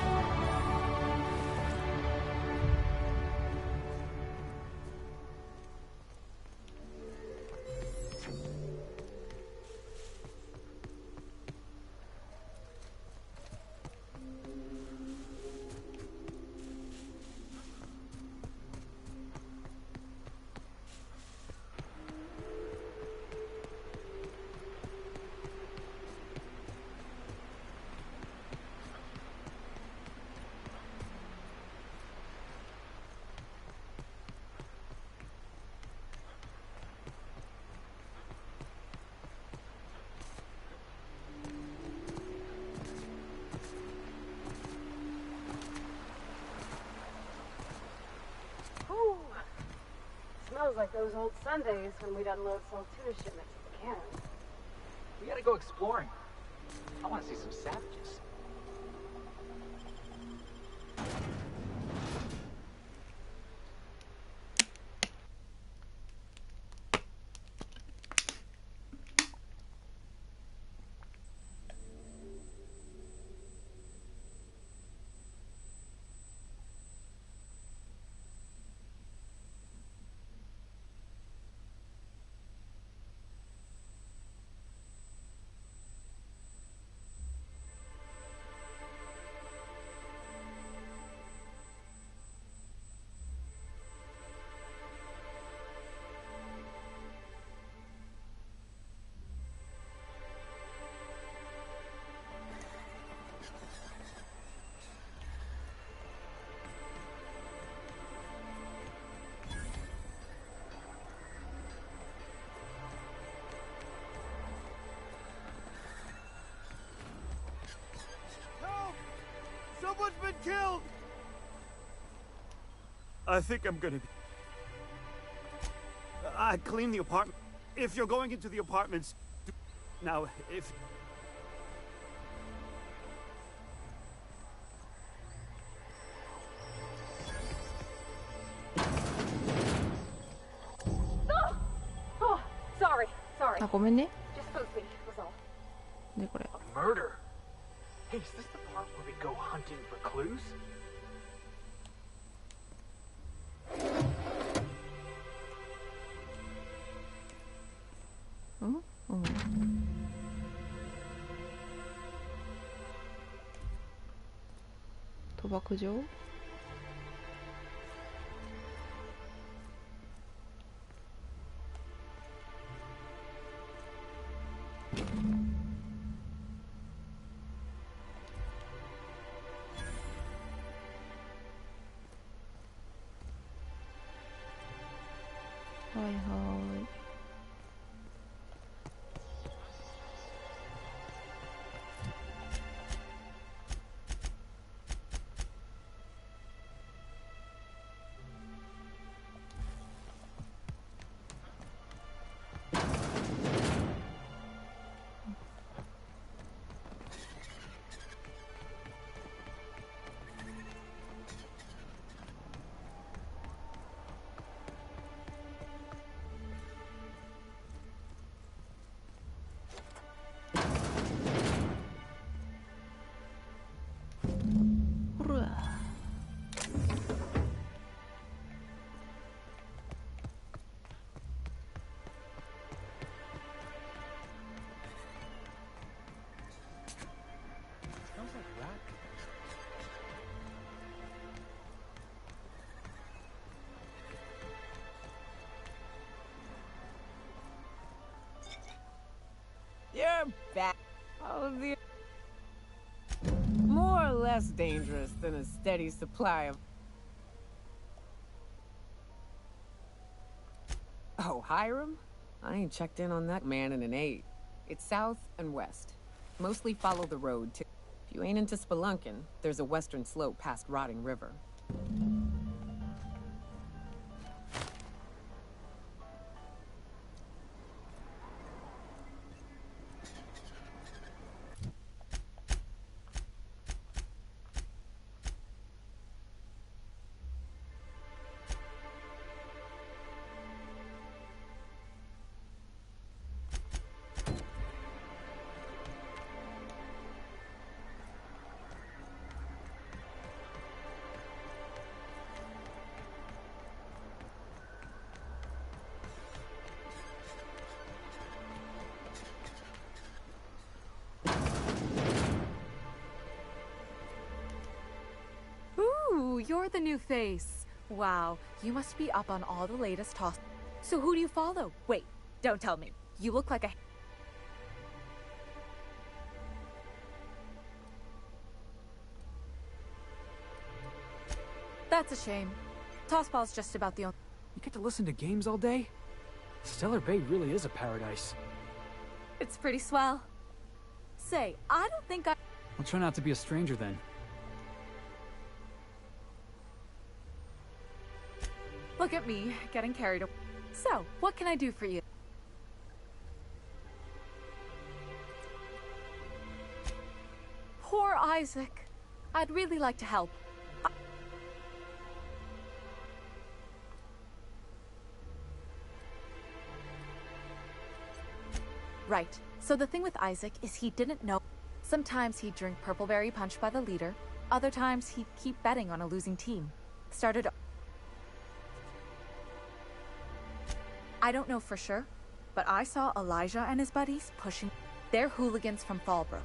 Smells like those old Sundays when we'd unload some tuna shipments at the cannon. We gotta go exploring. I want to see some savages. killed! I think I'm gonna be... I cleaned the apartment. If you're going into the apartments... Now, if... Oh, sorry. あ、ごめんね。 Just food sweet was all. ね、これ。 Murder? Hey, is this the part where we go hunting for clues? Mm. 賭博場？はいはい。ほら。Smells like rat poop. You're back. Oh, dear. More or less dangerous than a steady supply of... Oh, Hiram? I ain't checked in on that man in an age. It's south and west. Mostly follow the road to... If you ain't into spelunking, there's a western slope past Rotting River. Ooh, you're the new face. Wow, you must be up on all the latest toss. So who do you follow? Wait, don't tell me. You look like a... That's a shame. Tossball's just about the only... You get to listen to games all day? Stellar Bay really is a paradise. It's pretty swell. Say, I don't think I... I'll try not to be a stranger then. Look at me, getting carried away. So, what can I do for you? Poor Isaac. I'd really like to help. Right. So the thing with Isaac is he didn't know. Sometimes he'd drink Purpleberry Punch by the liter. Other times he'd keep betting on a losing team. Started... I don't know for sure, but I saw Elijah and his buddies pushing. They're hooligans from Fallbrook.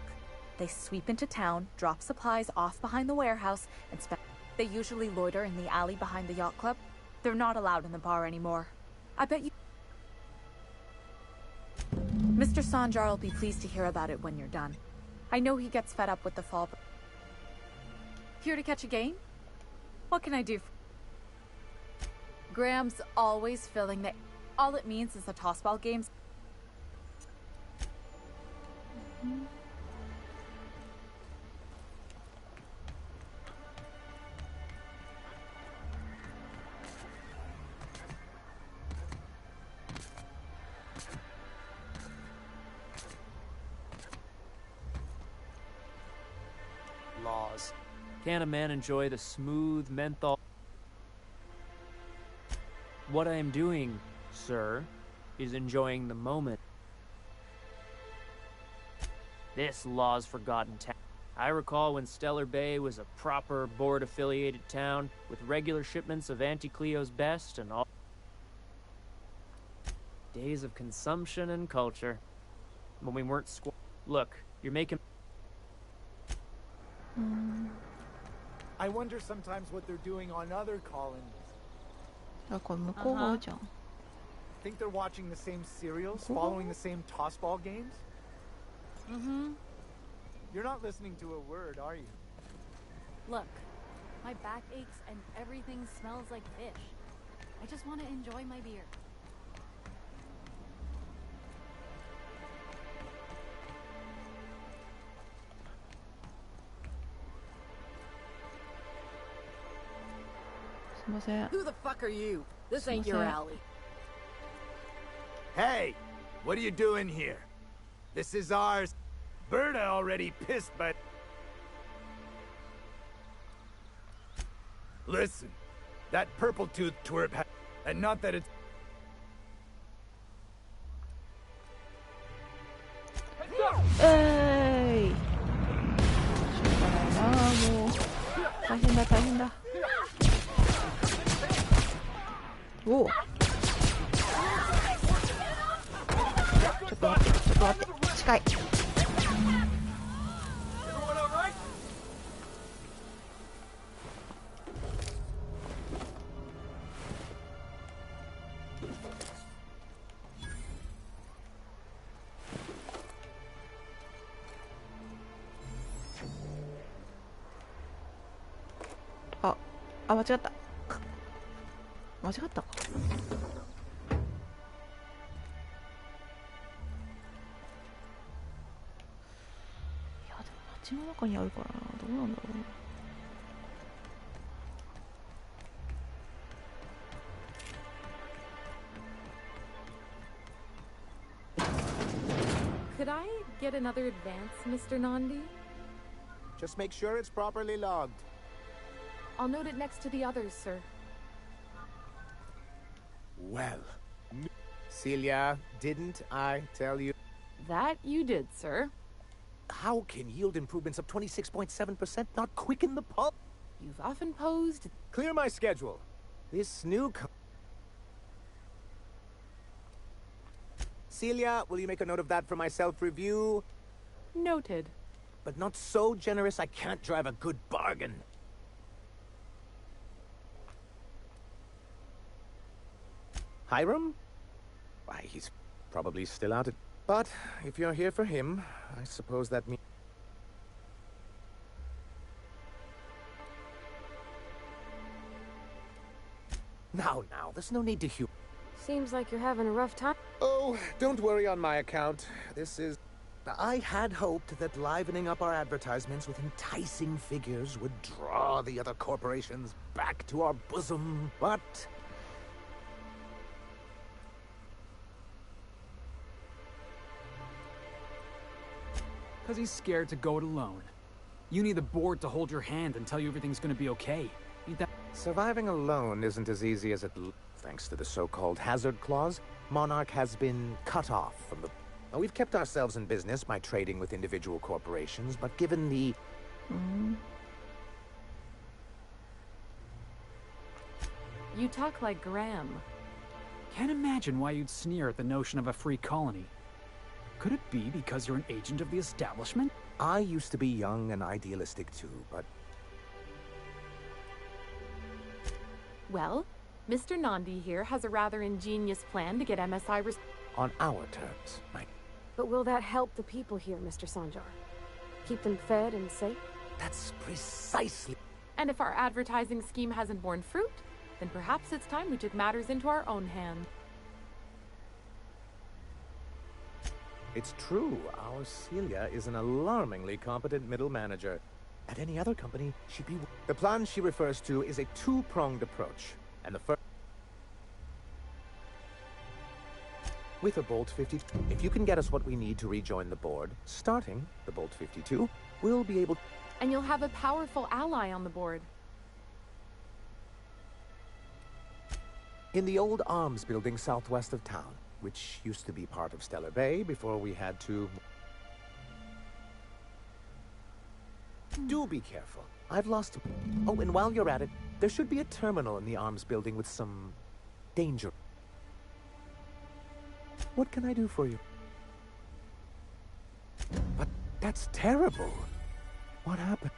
They sweep into town, drop supplies off behind the warehouse, and spend. They usually loiter in the alley behind the yacht club. They're not allowed in the bar anymore. I bet you... Mr. Sanjar will be pleased to hear about it when you're done. I know he gets fed up with the Fallbrook. Here to catch a game? What can I do for... Graham's always filling the... All it means is the tossball games. laws. Can a man enjoy the smooth menthol? What I am doing, sir, is enjoying the moment. This law's forgotten town. I recall when Stellar Bay was a proper board-affiliated town with regular shipments of Auntie Cleo's best and all days of consumption and culture. When we weren't Look, you're making... I wonder sometimes what they're doing on other colonies. Think they're watching the same serials, following the same tossball games? Mm-hmm. You're not listening to a word, are you? Look, my back aches and everything smells like fish. I just want to enjoy my beer. Who the fuck are you? This ain't your alley. Hey, what are you doing here? This is ours. Berta already pissed, but... Listen, that purple-toothed twerp and not that it's... 에이. 뭐. 다신다. 오. 저거 왔대. 스카이.間違った。間違ったか。いやでも街の中にあるからな。どうなんだろう。Could I get another advance, Mr. Nandi? Just make sure it's properly logged. I'll note it next to the others, sir. Well, Celia, didn't I tell you? That you did, sir. How can yield improvements of 26.7% not quicken the pulse? You've often posed... Clear my schedule. This new... Celia, will you make a note of that for my self-review? Noted. But not so generous I can't drive a good bargain. Hiram? Why, he's probably still out at... But if you're here for him, I suppose that means... Now, there's no need to humor. Seems like you're having a rough time. Oh, don't worry on my account. This is... I had hoped that livening up our advertisements with enticing figures would draw the other corporations back to our bosom, but... Because he's scared to go it alone. You need the board to hold your hand and tell you everything's gonna be okay. Ain't that... Surviving alone isn't as easy as it looks. Thanks to the so-called hazard clause, Monarch has been cut off from the... Now, we've kept ourselves in business by trading with individual corporations, but given the... You talk like Graham. Can't imagine why you'd sneer at the notion of a free colony. Could it be because you're an agent of the establishment? I used to be young and idealistic too, but... Well, Mr. Nandi here has a rather ingenious plan to get MSI... On our terms, right? But will that help the people here, Mr. Sanjar? Keep them fed and safe? That's precisely... And if our advertising scheme hasn't borne fruit, then perhaps it's time we took matters into our own hands. It's true, our Celia is an alarmingly competent middle manager. At any other company, she'd be... The plan she refers to is a two-pronged approach, and the first... With a Bolt 50, if you can get us what we need to rejoin the board, starting the Bolt 52, we'll be able... And you'll have a powerful ally on the board. In the old arms building southwest of town, which used to be part of Stellar Bay before we had to... Do be careful. I've lost... Oh, and while you're at it, there should be a terminal in the arms building with some... danger. What can I do for you? But that's terrible. What happened?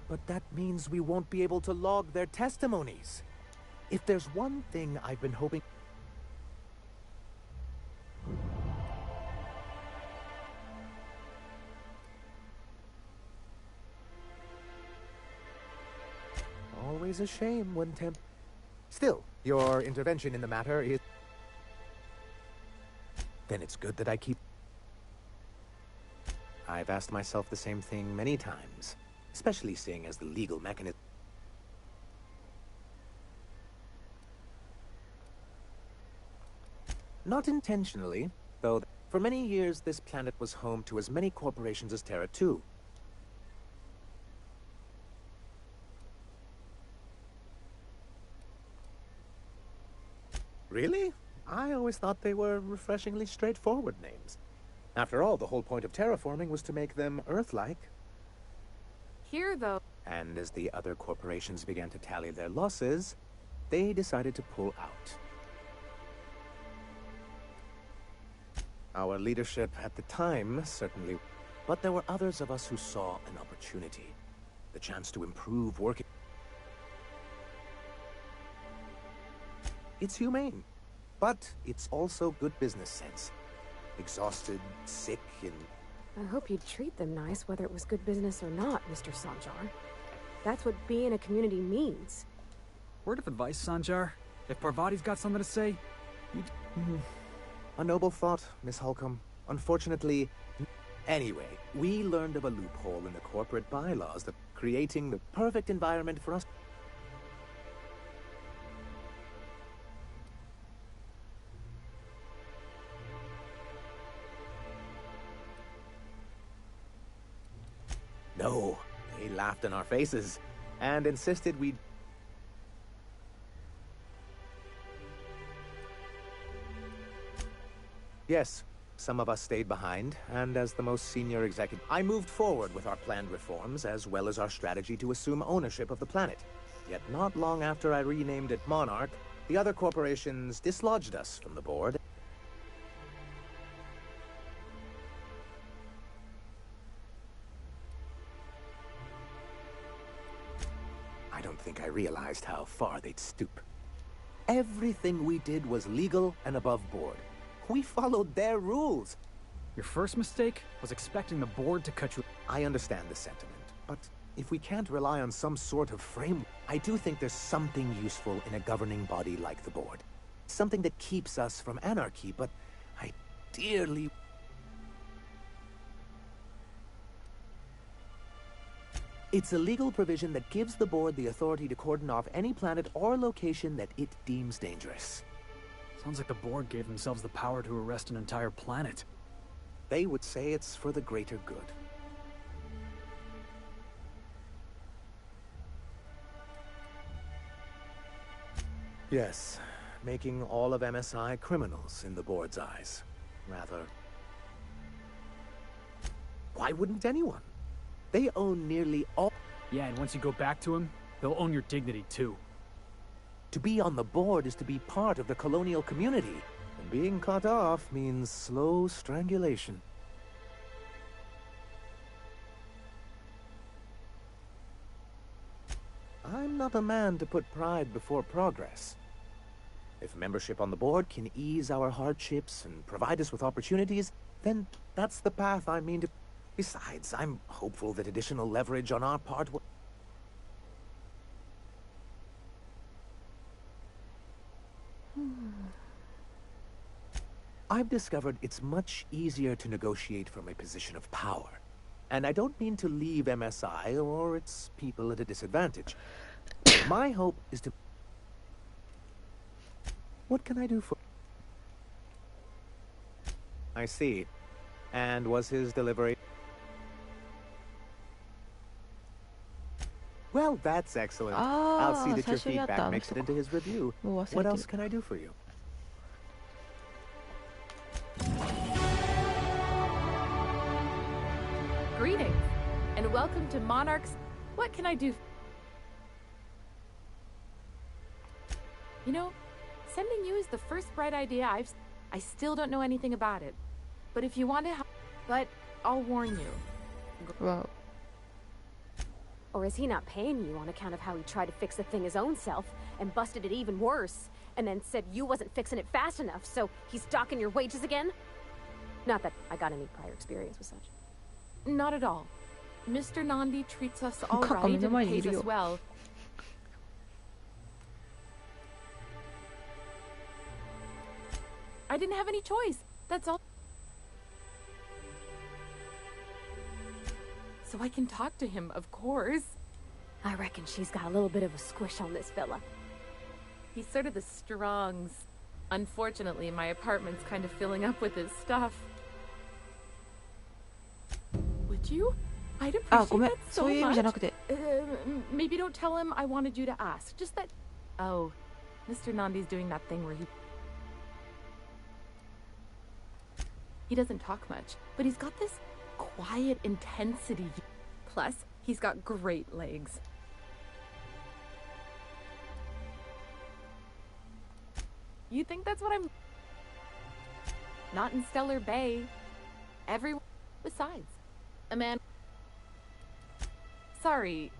But that means we won't be able to log their testimonies. If there's one thing I've been hoping... Always a shame when Still, your intervention in the matter is... Then it's good that I keep... I've asked myself the same thing many times, especially seeing as the legal mechanism... Not intentionally, though for many years this planet was home to as many corporations as Terra 2. Really? I always thought they were refreshingly straightforward names. After all, the whole point of terraforming was to make them Earth-like. Here, though... And as the other corporations began to tally their losses, they decided to pull out. Our leadership at the time, certainly... But there were others of us who saw an opportunity. The chance to improve working... It's humane, but it's also good business sense. Exhausted, sick, and... I hope you'd treat them nice, whether it was good business or not, Mr. Sanjar. That's what being a community means. Word of advice, Sanjar. If Parvati's got something to say, you... A noble thought, Miss Holcomb. Unfortunately... Anyway, we learned of a loophole in the corporate bylaws that creating the perfect environment for us... No, they laughed in our faces and insisted we'd... Yes, some of us stayed behind, and as the most senior executive, I moved forward with our planned reforms as well as our strategy to assume ownership of the planet. Yet not long after I renamed it Monarch, the other corporations dislodged us from the board. I don't think I realized how far they'd stoop. Everything we did was legal and above board. We followed their rules. Your first mistake was expecting the board to cut you... I understand the sentiment, but if we can't rely on some sort of framework, I do think there's something useful in a governing body like the board. Something that keeps us from anarchy, but I dearly... It's a legal provision that gives the board the authority to cordon off any planet or location that it deems dangerous. Sounds like the board gave themselves the power to arrest an entire planet. They would say it's for the greater good. Yes, making all of MSI criminals in the board's eyes. Rather... Why wouldn't anyone? They own nearly all... Yeah, and once you go back to him, they'll own your dignity too. To be on the board is to be part of the colonial community, and being cut off means slow strangulation. I'm not a man to put pride before progress. If membership on the board can ease our hardships and provide us with opportunities, then that's the path I mean to... Besides, I'm hopeful that additional leverage on our part will... I've discovered it's much easier to negotiate from a position of power. And I don't mean to leave MSI or its people at a disadvantage. My hope is to... What can I do for... I see. And was his delivery... Well, that's excellent. I'll see that your feedback makes it into his review. What else can I do for you? Greetings, and welcome to Monarch's... What can I do? You know, sending you is the first bright idea I still don't know anything about it. But if you want to help... But I'll warn you. Whoa. Or is he not paying you on account of how he tried to fix the thing his own self and busted it even worse, and then said you wasn't fixing it fast enough, so he's docking your wages again? Not that I got any prior experience with such. Not at all. Mr. Nandi treats us all right and pays us well. I didn't have any choice. That's all. So I can talk to him, of course. I reckon she's got a little bit of a squish on this fella. He's sort of the Strongs. Unfortunately, my apartment's kind of filling up with his stuff. Would you? I'd appreciate that so much. Maybe don't tell him I wanted you to ask. Just that... Oh, Mr. Nandi's doing that thing where he doesn't talk much, but he's got this quiet intensity. Plus, he's got great legs. You think that's what I'm... Not in Stellar Bay. Everyone... Besides, a man... Sorry.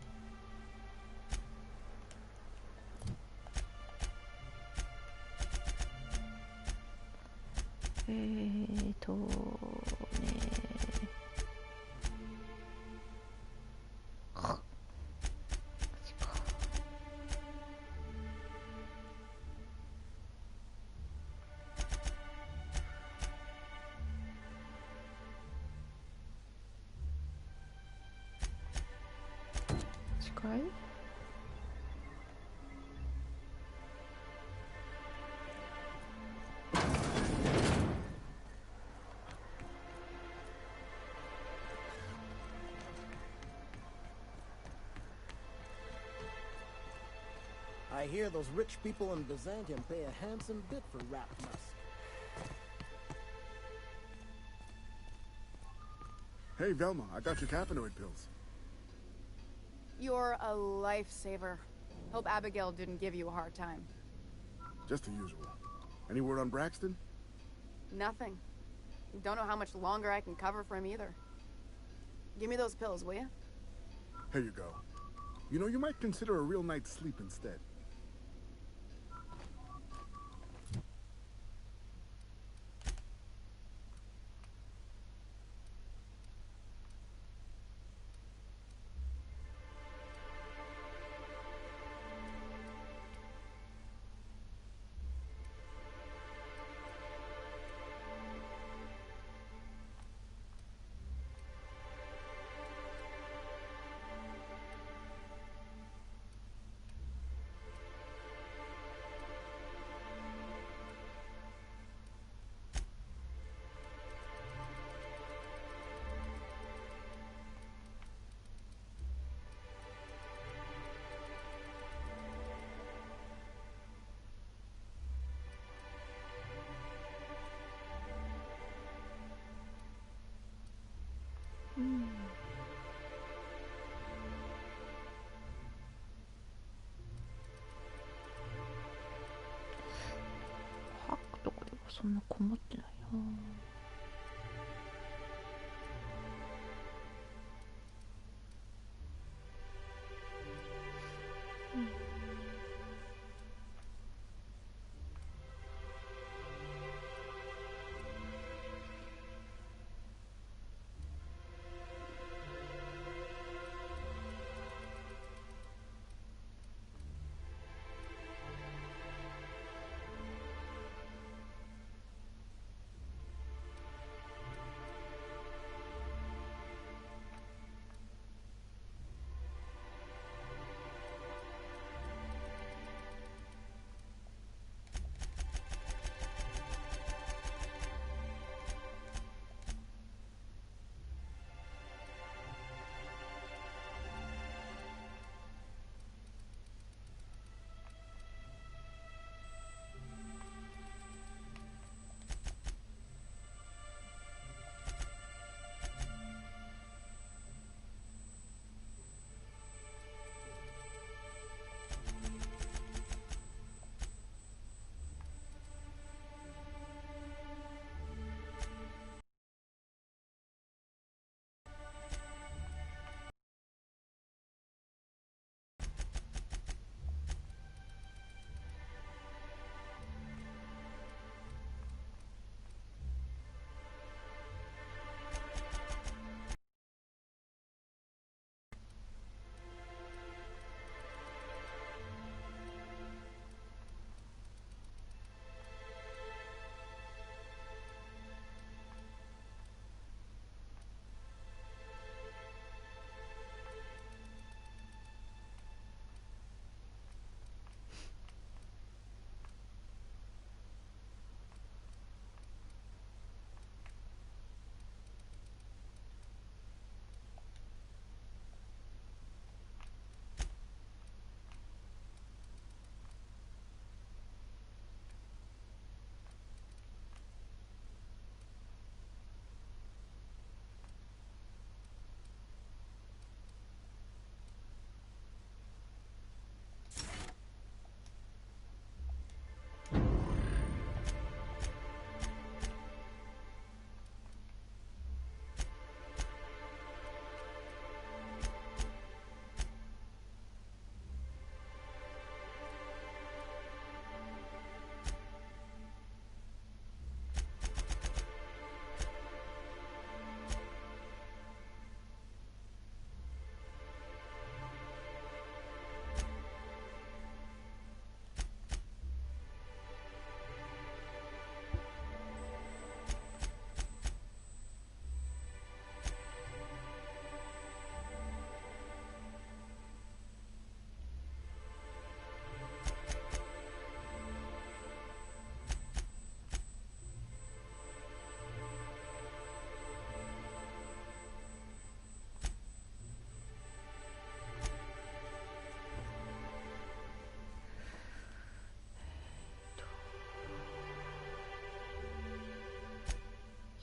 Right? I hear those rich people in Byzantium pay a handsome bit for wrapped musk. Hey, Velma, I got your caffeinoid pills. You're a lifesaver. Hope Abigail didn't give you a hard time. Just the usual. Any word on Braxton? Nothing. Don't know how much longer I can cover for him either. Give me those pills, will you? Here you go. You know, you might consider a real night's sleep instead.どこでもそんなこもってないな。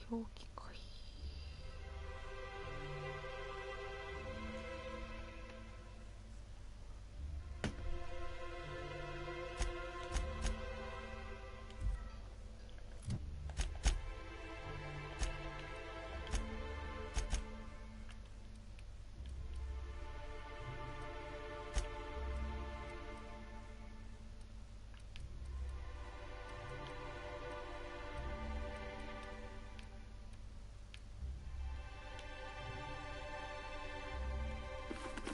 狂気かい。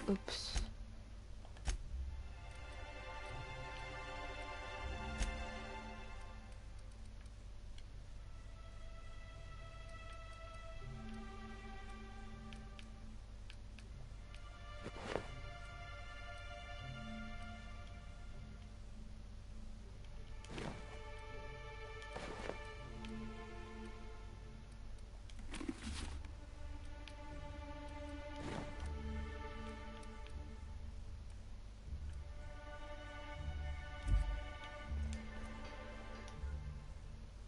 Oops.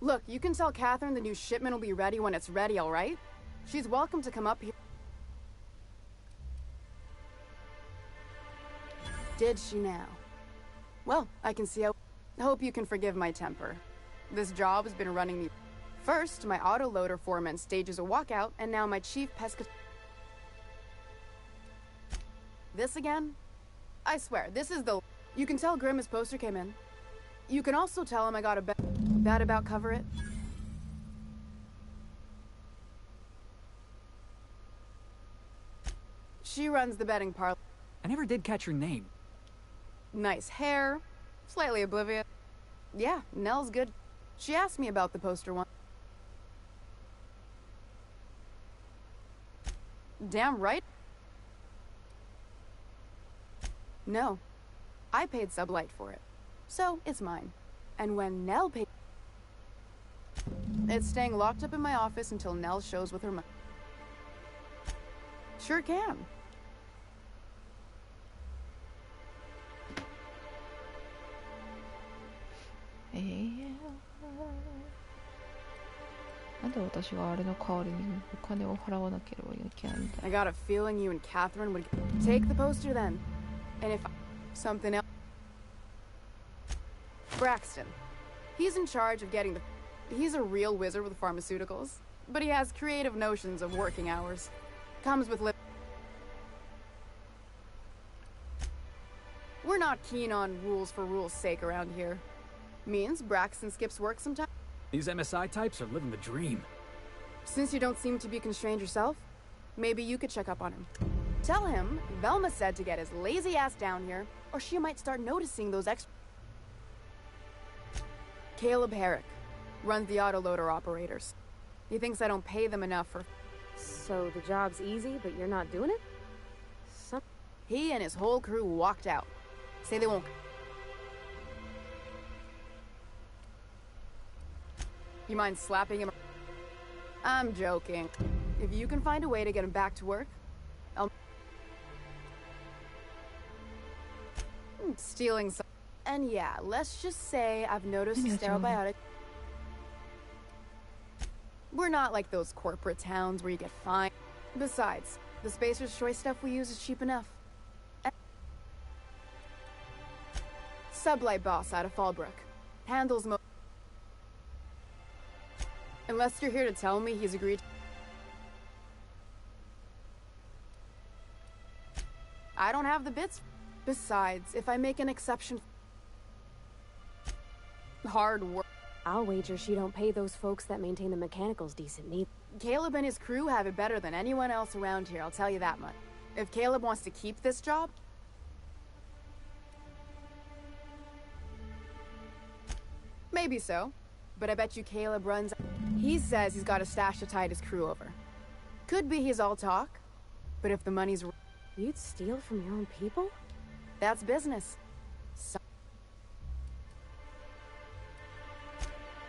Look, you can tell Catherine the new shipment will be ready when it's ready, all right? She's welcome to come up here. Did she now? Well, I can see how... Hope you can forgive my temper. This job has been running me... First, my autoloader foreman stages a walkout, and now my chief pesca... This again? I swear, this is the... You can tell Grimm his poster came in. You can also tell him I got a bad about cover it. She runs the betting parlor. I never did catch her name. Nice hair, slightly oblivious. Yeah, Nell's good. She asked me about the poster one. Damn right. No, I paid Sublight for it, so it's mine. And when Nell paid... It's staying locked up in my office until Nell shows with her money. Sure can. I got a feeling you and Catherine would take the poster then. And if something else... Braxton. He's in charge of getting the... He's a real wizard with pharmaceuticals, but he has creative notions of working hours. Comes with We're not keen on rules for rules' sake around here. Means Braxton skips work sometimes. These MSI types are living the dream. Since you don't seem to be constrained yourself, maybe you could check up on him. Tell him Velma said to get his lazy ass down here, or she might start noticing those extra... Caleb Herrick runs the autoloader operators. He thinks I don't pay them enough for... So the job's easy, but you're not doing it? He and his whole crew walked out. Say they won't... You mind slapping him? I'm joking. If you can find a way to get him back to work, I'll... Stealing some... And yeah, let's just say I've noticed a sterile biotic. We're not like those corporate towns where you get fined. Besides, the Spacer's Choice stuff we use is cheap enough. Sublight boss out of Fallbrook. Handles most... Unless you're here to tell me he's agreed... I don't have the bits. Besides, if I make an exception... Hard work. I'll wager she don't pay those folks that maintain the mechanicals decent neither. Caleb and his crew have it better than anyone else around here, I'll tell you that much. If Caleb wants to keep this job... Maybe so. But I bet you Caleb runs... He says he's got a stash to tide his crew over. Could be he's all talk, but if the money's... You'd steal from your own people? That's business.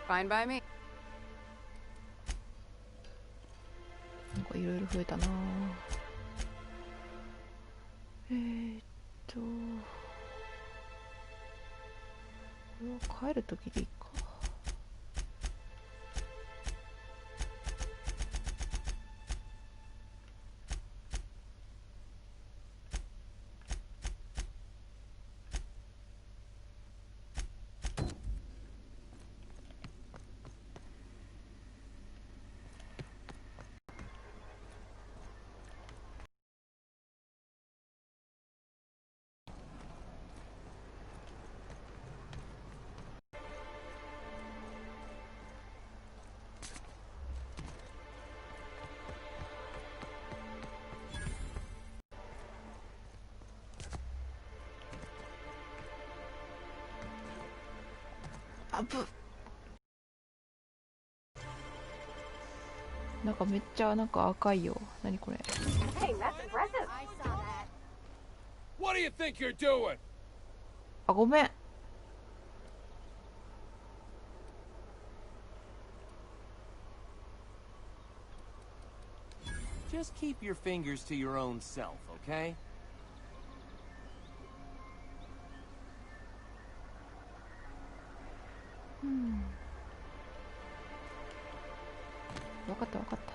Fine by me. なんかいろいろ増えたな。これは帰るときでいいか。あぶ。なんかめっちゃなんか赤いよ。何これ。 Hey, that's impressive. I saw that. What do you think you're doing? あ、ごめん。Just keep your fingers to your own self, okay? うん。わかったわかった。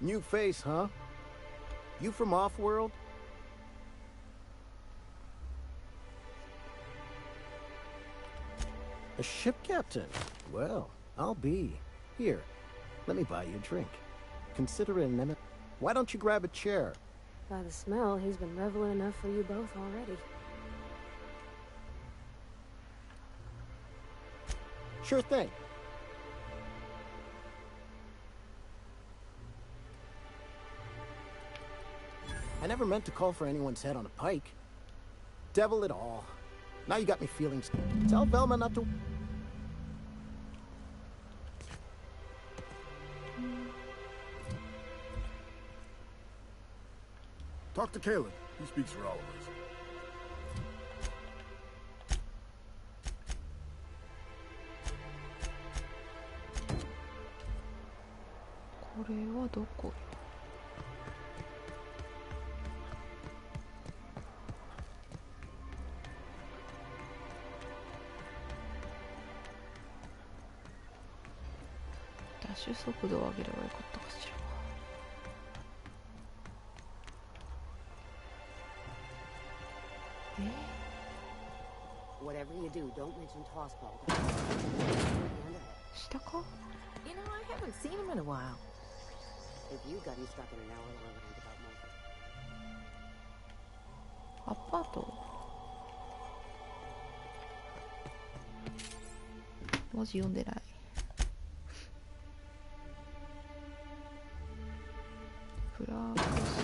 New face, huh? You from off-world? A ship captain? Well, I'll be. Here, let me buy you a drink. Consider it an M. Why don't you grab a chair? By the smell, he's been reveling enough for you both already. Sure thing. I never meant to call for anyone's head on a pike. Devil it all. Now you got me feeling... Tell Velma not to... Talk to Caleb. He speaks for all of us. これはどこ？ダッシュ速度を上げればよかったかしら。Whatever you do, don't mention tossball. 下か？ You know, I haven't seen him in a while. If you got him stuck in an hour-long rant about my... アパート。文字読んでない。フラックス。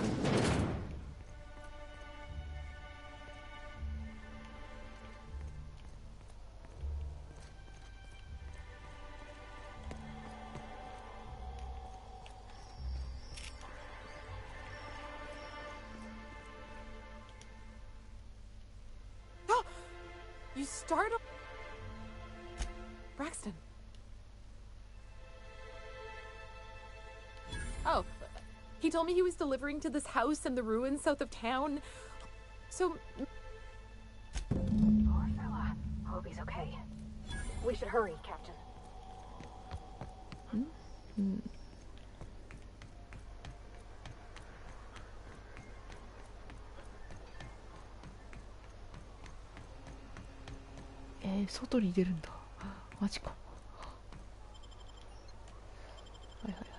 You startled Braxton. Oh, he told me he was delivering to this house in the ruins south of town. So... Poor fella. Hope he's okay. We should hurry, Captain. Hmm. 外に出るんだ。マジか。はいはいはい。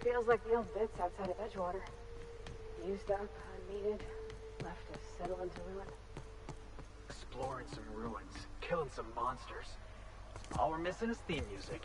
Feels like the old bits outside of Edgewater. Used up, unneeded, left to settle into ruin. Exploring some ruins, killing some monsters. All we're missing is theme music.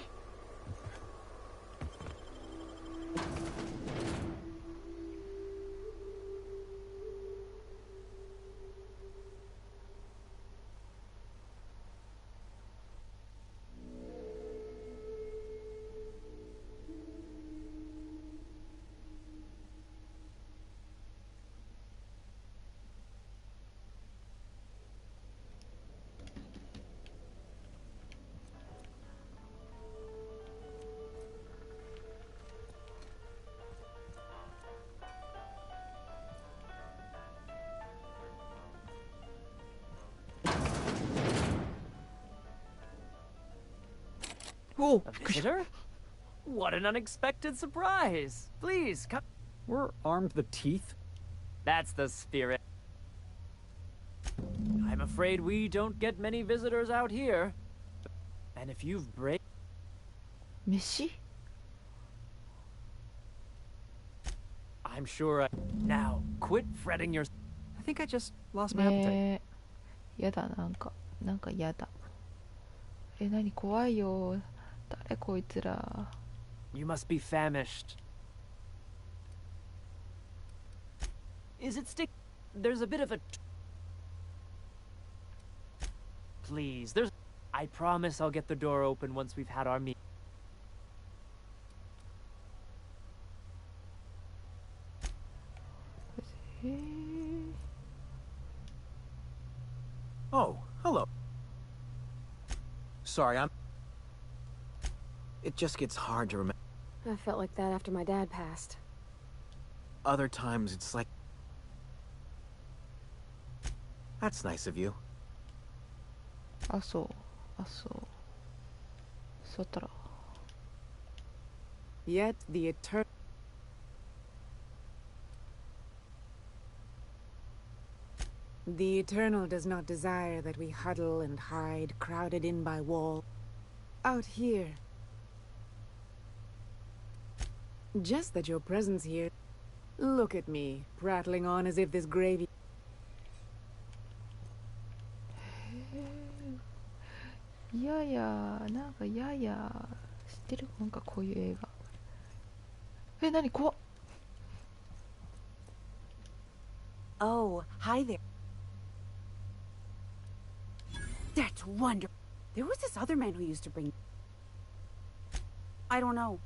A visitor? What an unexpected surprise! Please, come. We're armed to the teeth. That's the spirit. I'm afraid we don't get many visitors out here. And if you've break... 飯 I'm sure Now, quit fretting your... I think I just lost my appetite. ねえ、やだ、なんかやだ。何怖いよ。誰こいつら。You must be famished. Is it stick? There's a bit of a... Please, there's... I promise I'll get the door open once we've had our meal. Oh, hello. Sorry, It just gets hard to remember. I felt like that after my dad passed. Other times it's like... That's nice of you. あ、そう。そうだったら。 Yet the eternal... The Eternal does not desire that we huddle and hide, crowded in by wall. Out here. Just that your presence here... Look at me, prattling on as if this gravy... いやいや、なんかいやいや、知ってるなんかこういう映画。何怖っ。 Oh, hi there. That's wonderful. There was this other man who used to bring... I don't know.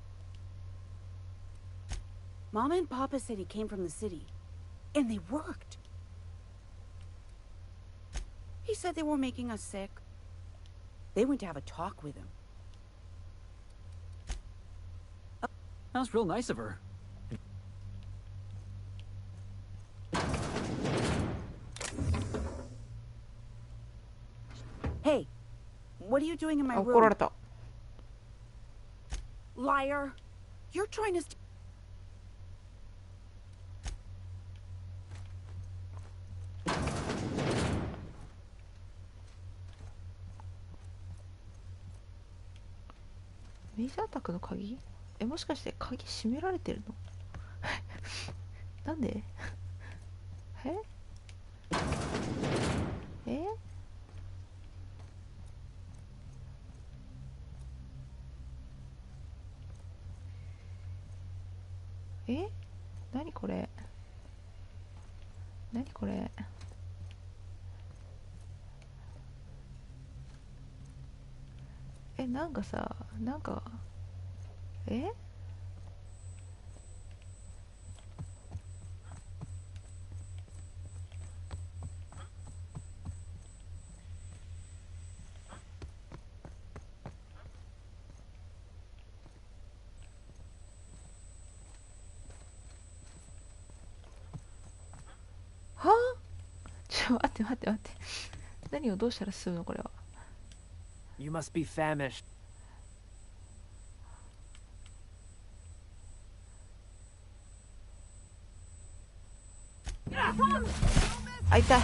Mama and Papa said he came from the city. And they worked. He said they were making us sick. They went to have a talk with him. That was real nice of her. Hey, what are you doing in my 怒られ room? た。 Liar! You're trying to... メジャー宅の鍵？もしかして鍵閉められてるの？なんで？何これ？何これ？なんかさ、なんかはあ？待って。何をどうしたら進むのこれは。 You must be famished. あ、痛い。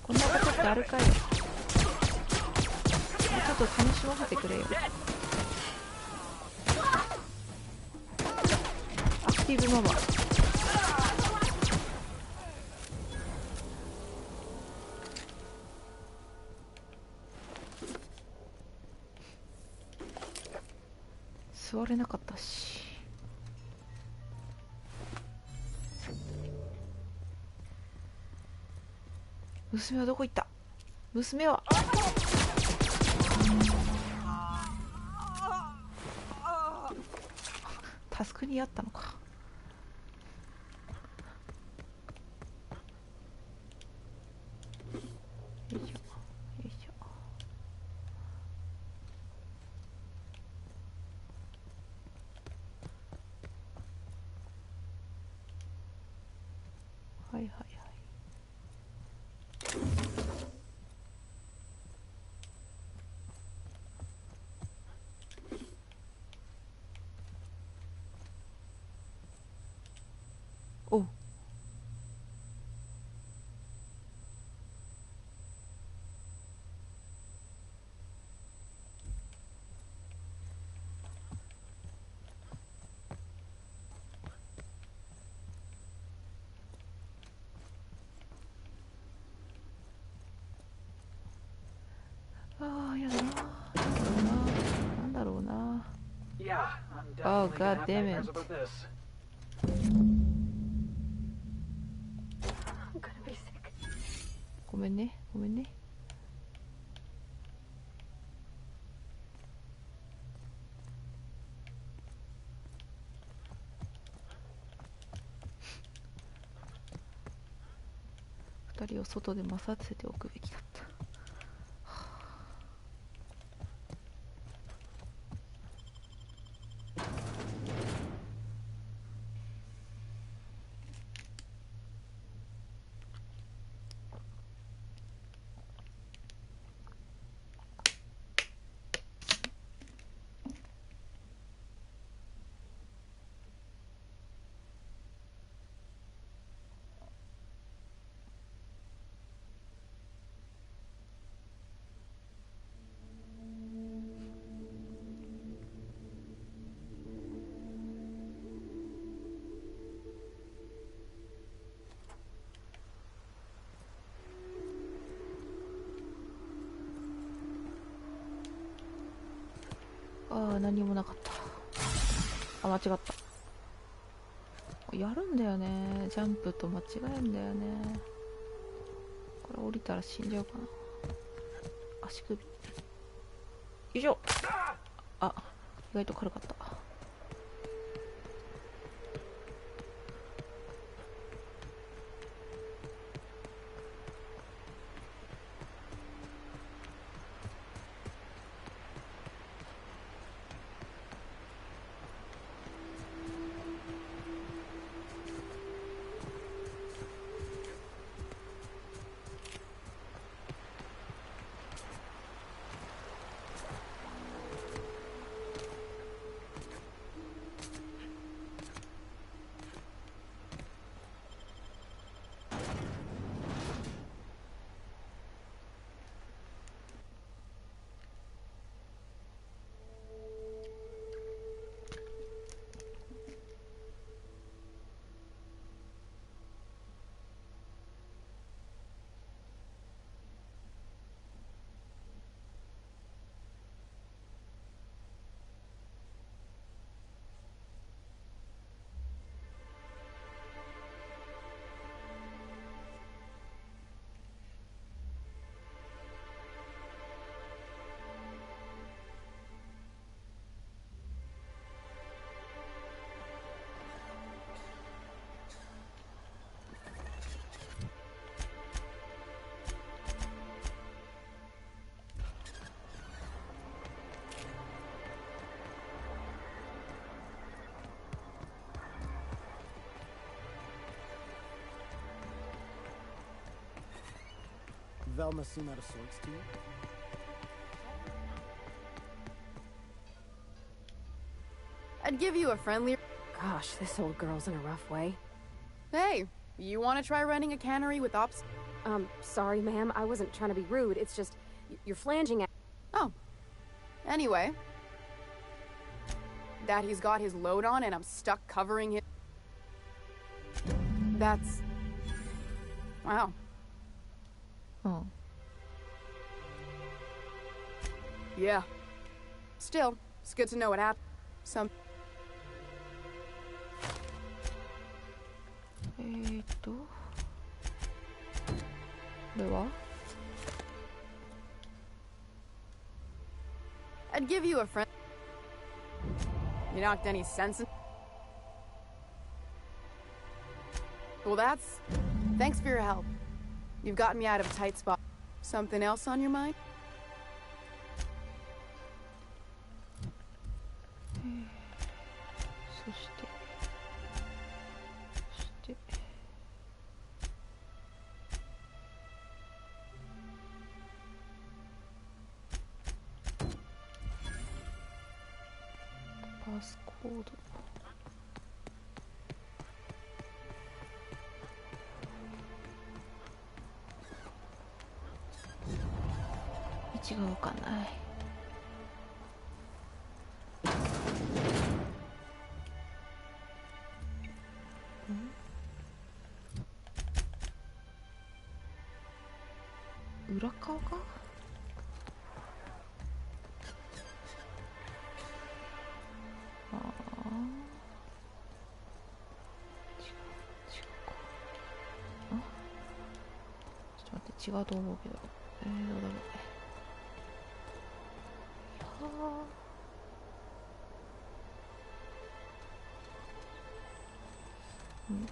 こんなことってあるかい。もうちょっと楽しませてくれよ。アクティブママ。座れなかったし。娘はどこ行った？娘は。タスクにあったのか。よいしょよいしょ。はいはいはい。I'm Oh, definitely gonna God have damn nightmares it. about this. I'm gonna be sick. ごめんね、ごめんね。二人を外で待たせておくべきだった。ああ、何もなかった。あ、間違った。やるんだよね。ジャンプと間違えんだよね。これ降りたら死んじゃうかな。足首。よいしょ。あ、意外と軽かった。Velma seem out of sorts to you? I'd give you a friendly... Gosh, this old girl's in a rough way. Hey, you want to try running a cannery with ops? Sorry, ma'am. I wasn't trying to be rude. It's just, you're flanging at... Oh. Anyway. That he's got his load on and I'm stuck covering him. That's... Wow. Oh. Yeah. Still, it's good to know what happened. Some... これは I'd give you a friend. You knocked any sense in... Well, that's... Thanks for your help. You've gotten me out of a tight spot. Something else on your mind? そしてパスコード位置が分かんない。裏側か違うと思うけど、どうだろう。いやー、うん。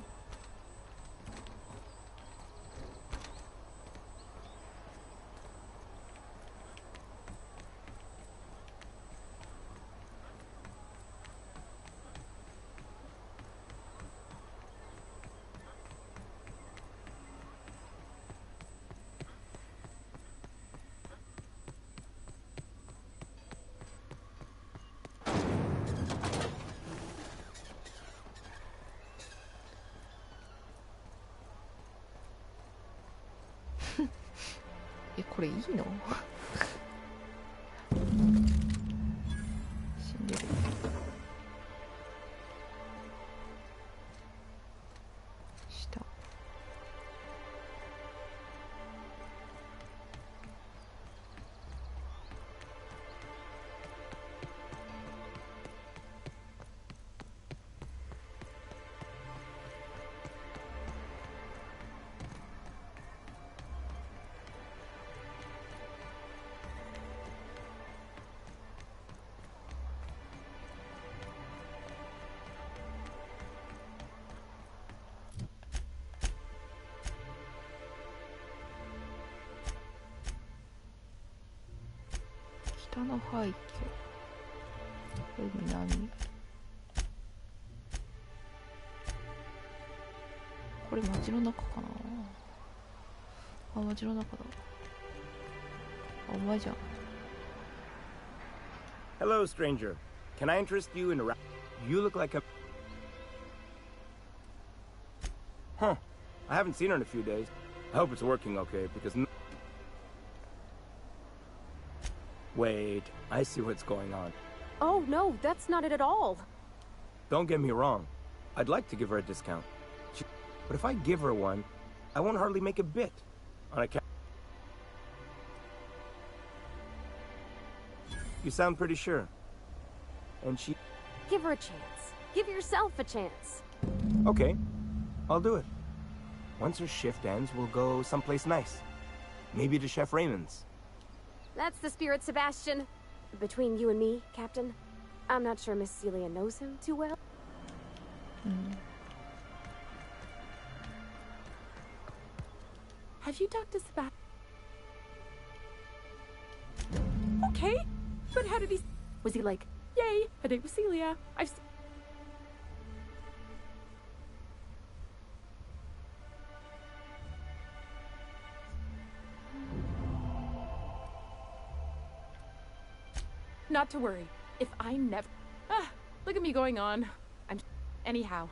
これいいの？死んでる。下。北の廃墟。これ何？これ街の中かな。あ、街の中だ。あ、お前じゃん。 Hello, stranger. Can I interest you in a You look like a... Huh. I haven't seen her in a few days. I hope it's working okay, because... Wait, I see what's going on. Oh, no, that's not it at all. Don't get me wrong. I'd like to give her a discount. But if I give her one, I won't hardly make a bit. On account... You sound pretty sure. And she... Give her a chance. Give yourself a chance. Okay, I'll do it. Once her shift ends, we'll go someplace nice. Maybe to Chef Raymond's. That's the spirit, Sebastian. Between you and me, Captain, I'm not sure Miss Celia knows him too well. Have you talked to Sebastian? Okay, but how did he... Was he like, yay, a date with Celia? I've... Not to worry. If I never... Ah, look at me going on. I'm... Anyhow.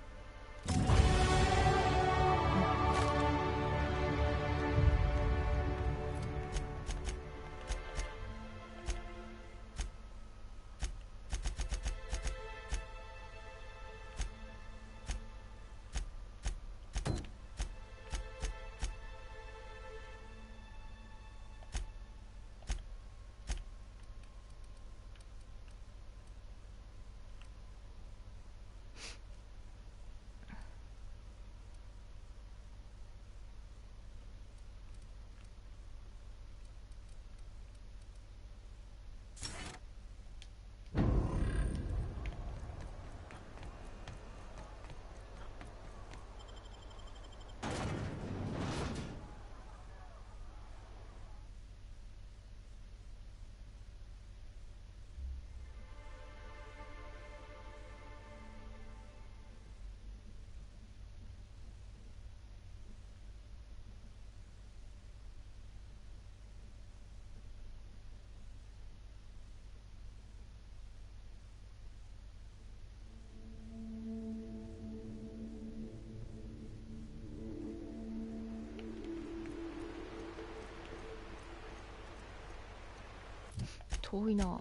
遠いな。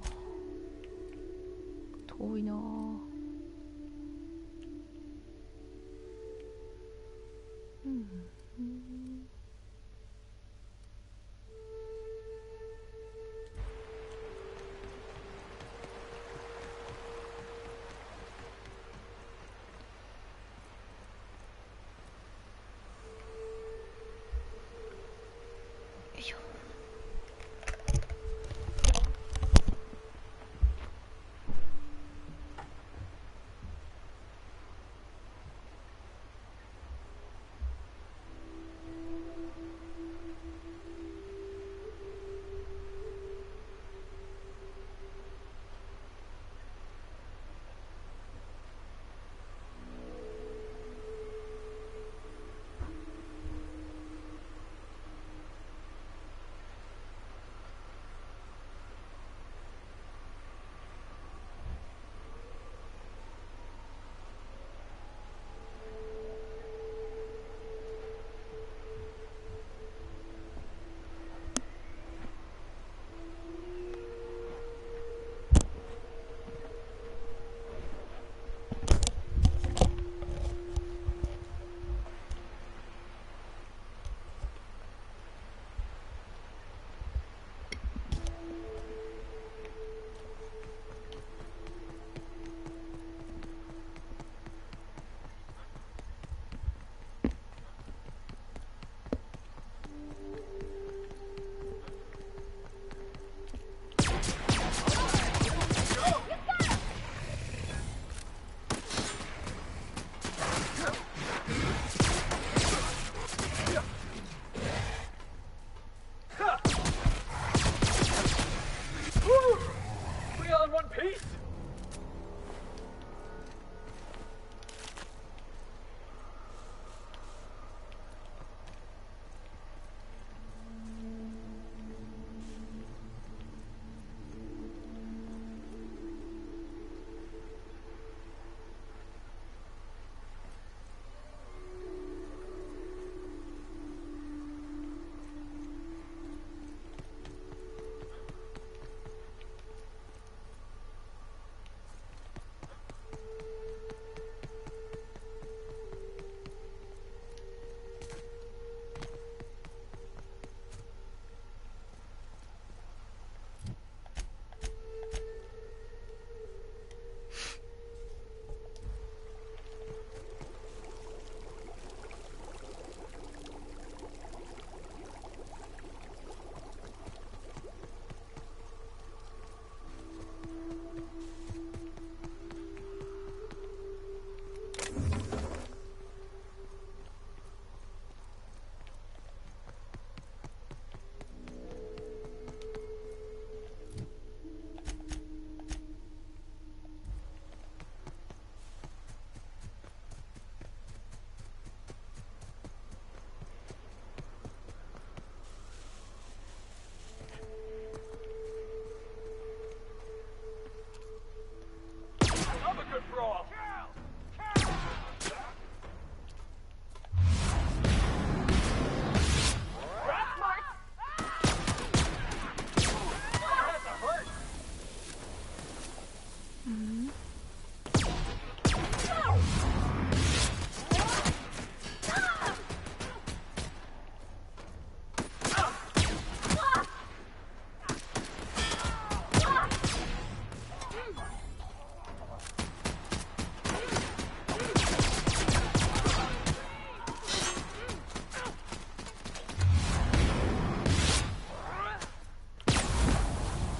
遠いな。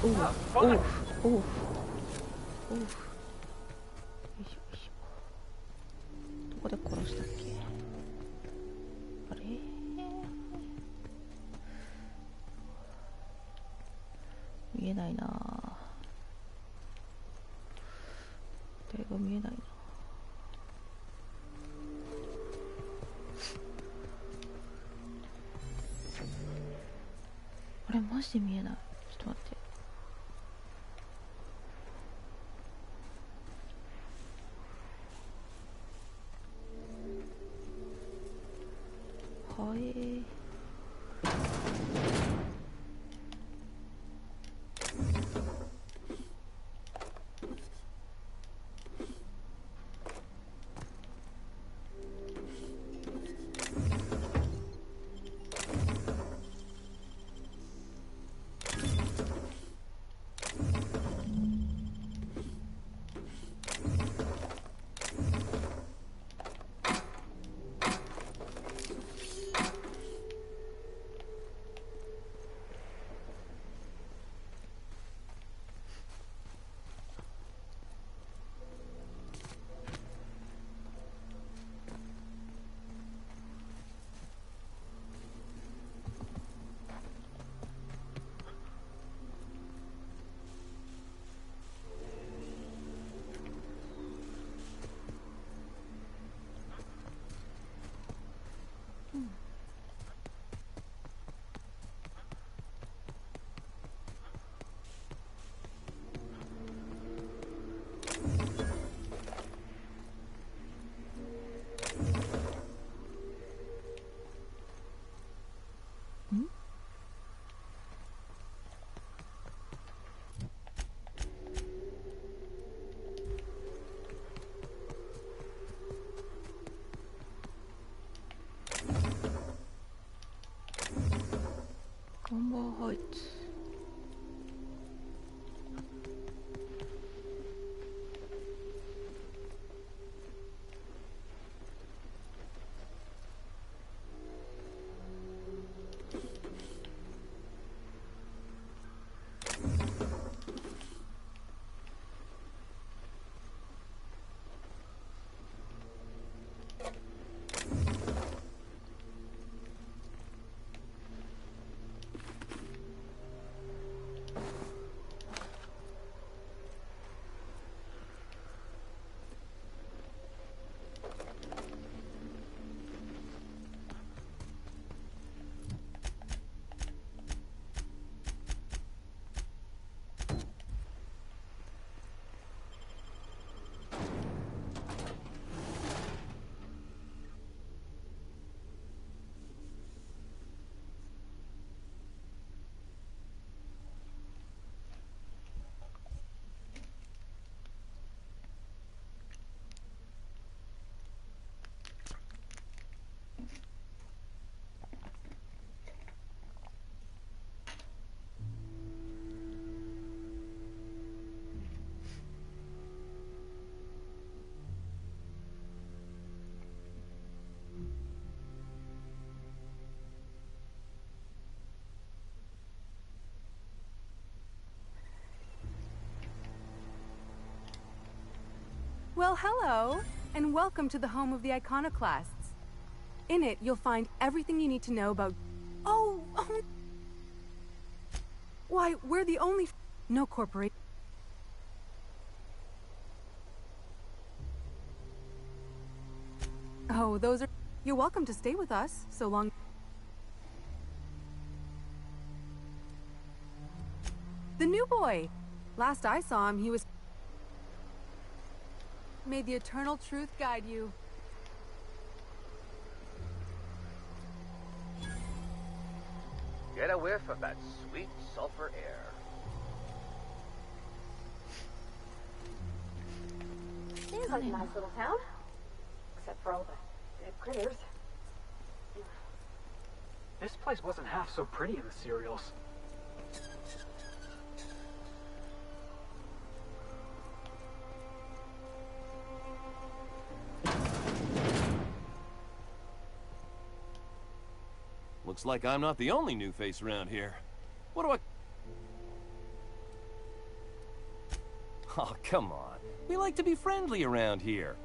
おうおうおうおう。よいしょよいしょ。どこで殺したっけ。あれ、見えないな。誰が見えないな。あれマジで見えない。ちょっと待って。はい。ガンバーハイツ。Well, hello, and welcome to the home of the Iconoclasts. In it, you'll find everything you need to know about... Oh! Why, we're the only... No corporation... Oh, those are... You're welcome to stay with us, so long... The new boy! Last I saw him, he was... May the eternal truth guide you. Get a whiff of that sweet sulfur air. Seems like a nice little town. Except for all the dead critters. This place wasn't half so pretty in the serials. Looks like I'm not the only new face around here. What do I... Oh, come on. We like to be friendly around here.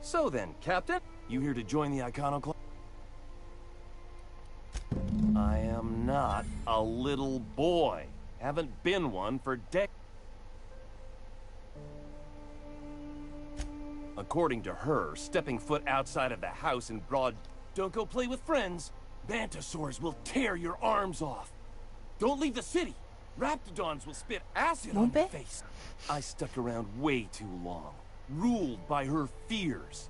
So then, Captain, you here to join the Iconoclast? I am not a little boy. Haven't been one for decades. According to her, stepping foot outside of the house in broad... Don't go play with friends. Mantisaurs will tear your arms off. Don't leave the city. Raptidons will spit acid on your face. I stuck around way too long, ruled by her fears.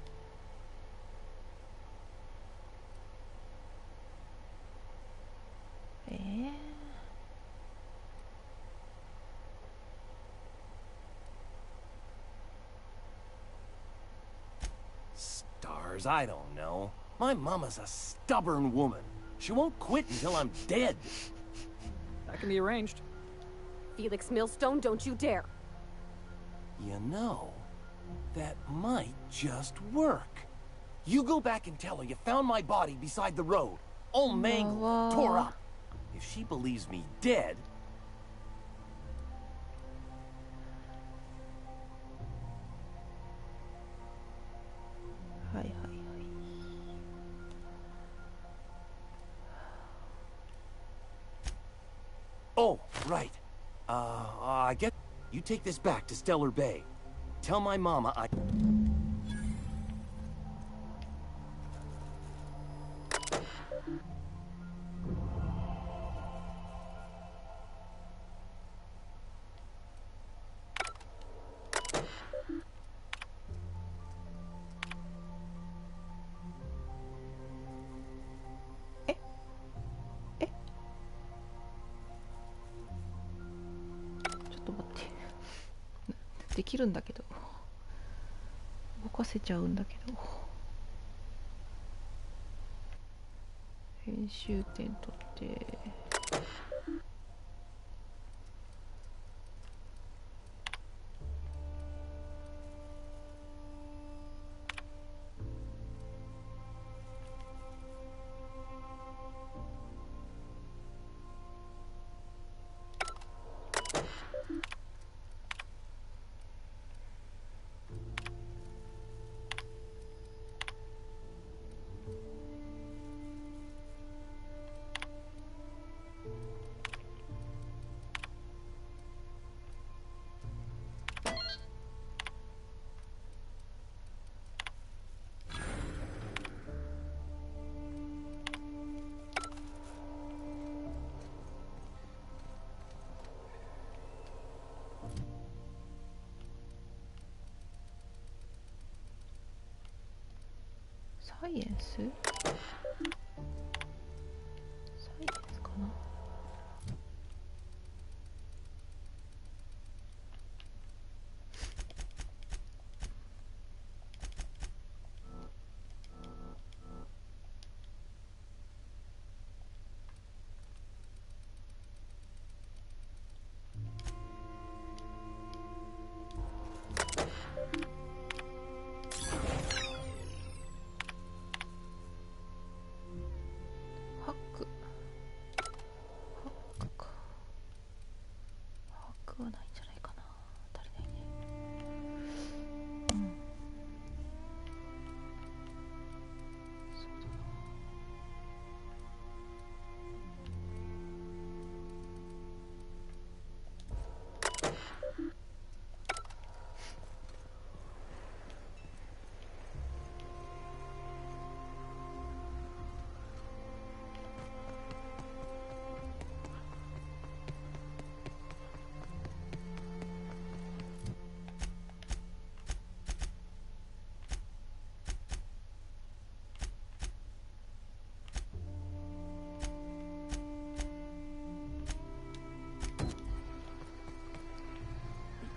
Stars, I don't know. My mama's a stubborn woman. She won't quit until I'm dead. That can be arranged. Felix Millstone, don't you dare. You know, that might just work. You go back and tell her you found my body beside the road, all mangled and tore up. If she believes me dead... Oh, right. I get... You take this back to Stellar Bay. Tell my mama I...できるんだけど動かせちゃうんだけど編集点取ってサイエンス？サイエンスかな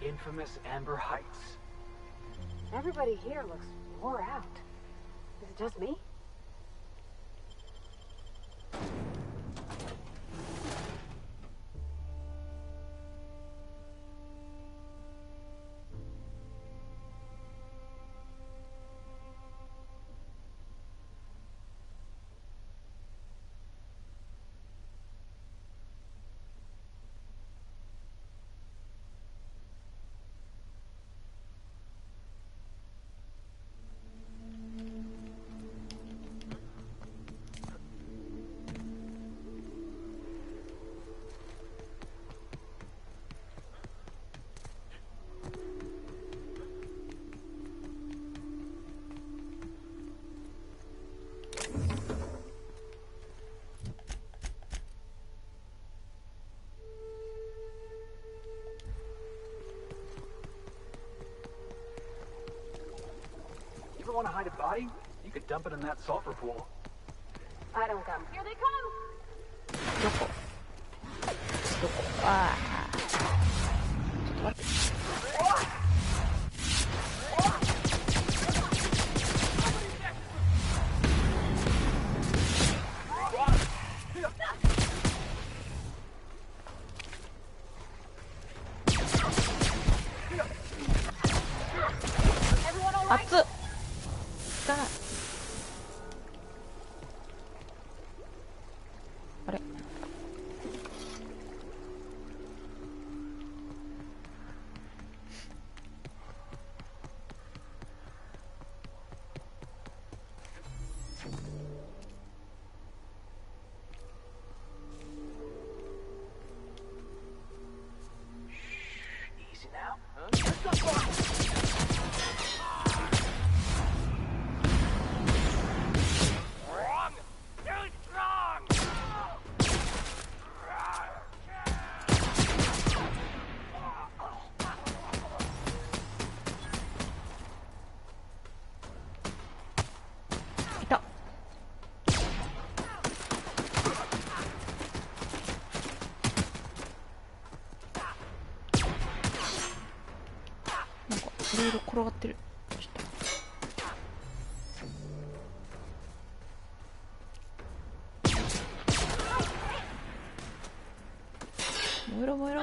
？Infamous Amber Heights. Everybody here looks wore out. Is it just me? don't want to hide a body? You could dump it in that sulfur pool. I don't come. Here they come! どこああ。ちょっと待って。熱っ。汚い。あれ。Easy now. Huh?いろいろ転がってる。燃えろ燃えろ。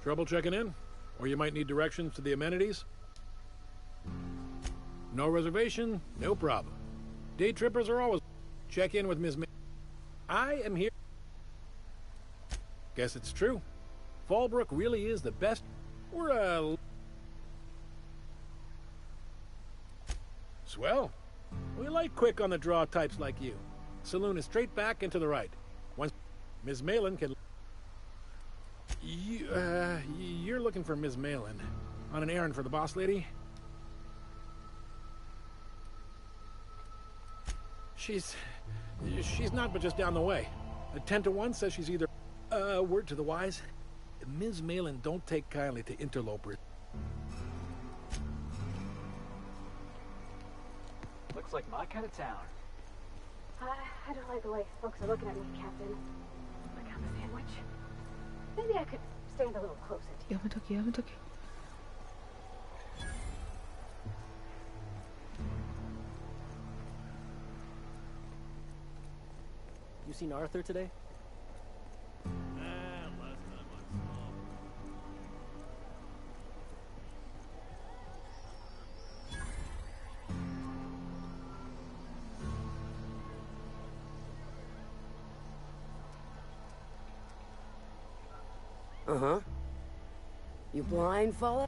Trouble checking in? Or you might need directions to the amenities? No reservation? No problem. Day trippers are always... Check in with Ms. I am here... Guess it's true. Fallbrook really is the best... We're, Swell. We like quick on-the-draw types like you. Saloon is straight back and to the right. Once Ms. Malin can... You're looking for Ms. Malin. On an errand for the boss lady? She's not but just down the way. A 10 to 1 says she's either... word to the wise. Ms. Malin don't take kindly to interlopers. Looks like my kind of town. I don't like the way folks are looking at me, Captain. Like I'm a sandwich. Maybe I could stand a little closer to you. やめとけやめとけ。You seen Arthur today? Uh-huh. You blind, fella?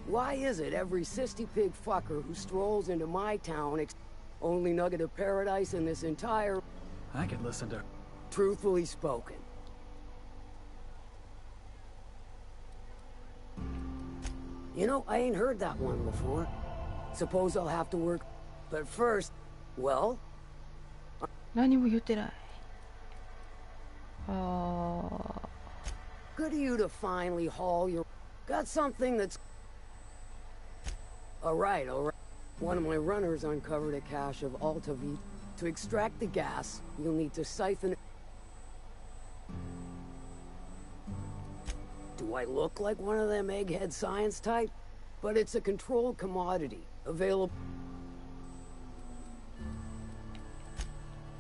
Why is it every sissy pig fucker who strolls into my town only nugget of paradise in this entire... I could listen to... Truthfully spoken. You know, I ain't heard that one before. Suppose I'll have to work... But first, well... 何も言ってない。Good of you to finally haul your... Got something that's... Alright, alright. One of my runners uncovered a cache of Altavit. To extract the gas, you'll need to siphon... Do I look like one of them egghead science type? But it's a controlled commodity, available...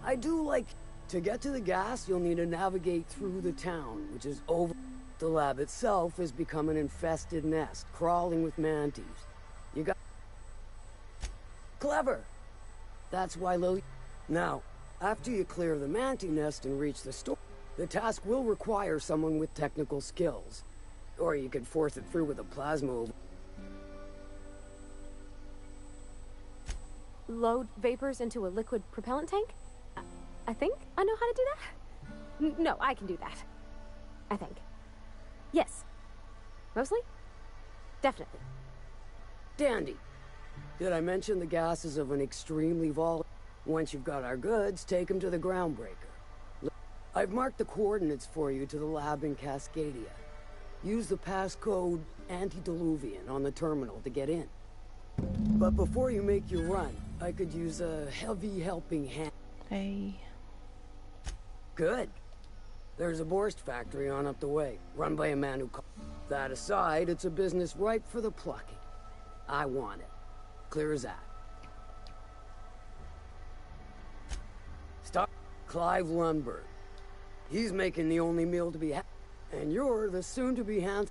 I do like... To get to the gas, you'll need to navigate through the town, which is over... The lab itself has become an infested nest, crawling with mantis. You got... Clever! That's why Lily... Now, after you clear the mantis nest and reach the store, the task will require someone with technical skills. Or you could force it through with a plasma... Load vapors into a liquid propellant tank? I think I know how to do that. No, I can do that. I think. Yes. Mostly? Definitely. Dandy. Did I mention the gas is of an extremely volatile... Once you've got our goods, take them to the groundbreaker. I've marked the coordinates for you to the lab in Cascadia. Use the passcode Antediluvian on the terminal to get in. But before you make your run, I could use a heavy helping hand. Hey. Good. There's a Borst factory on up the way, run by a man who... That aside, it's a business ripe for the plucking. I want it. Clear as that. Stop Clive Lundberg. He's making the only meal to be had. And you're the soon-to-be hand...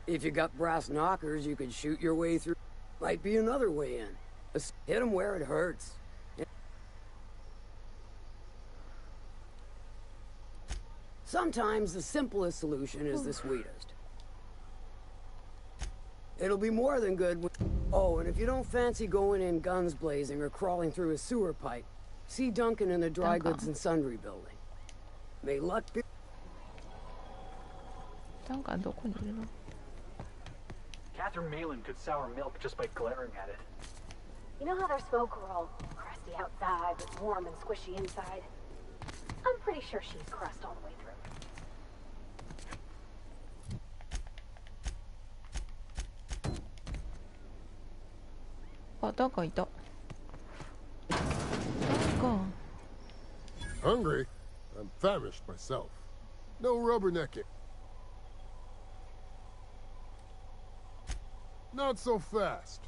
If you got brass knockers, you could shoot your way through. Might be another way in. Hit 'em where it hurts. Sometimes the simplest solution is the sweetest. It'll be more than good when... Oh, and if you don't fancy going in guns blazing or crawling through a sewer pipe, see Duncan in the dry goods and sundry building. May luck be... Duncan, どこにいるの? Catherine Malin could sour milk just by glaring at it. You know how their smoke are all crusty outside, but warm and squishy inside? I'm pretty sure she's crust all the way through. あ、Duncanいた。Duncan. Hungry? I'm famished myself. No rubbernecking. Not so fast.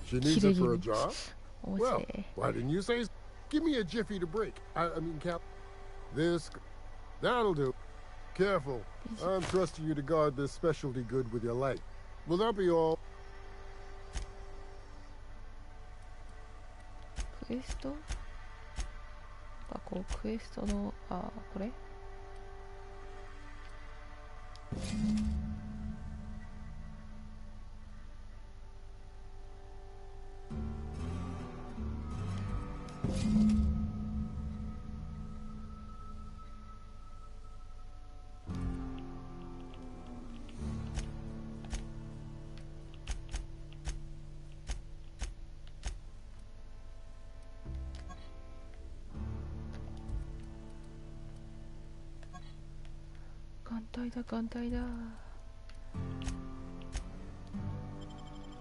She needs it for a job? Well, why didn't you say... Give me a jiffy to break. I mean, Cap... This... That'll do. Careful. I'm trusting you to guard this specialty good with your life. Will that be all? クエストあ、こうクエストの、あ、これ眼帯だ、眼帯だ。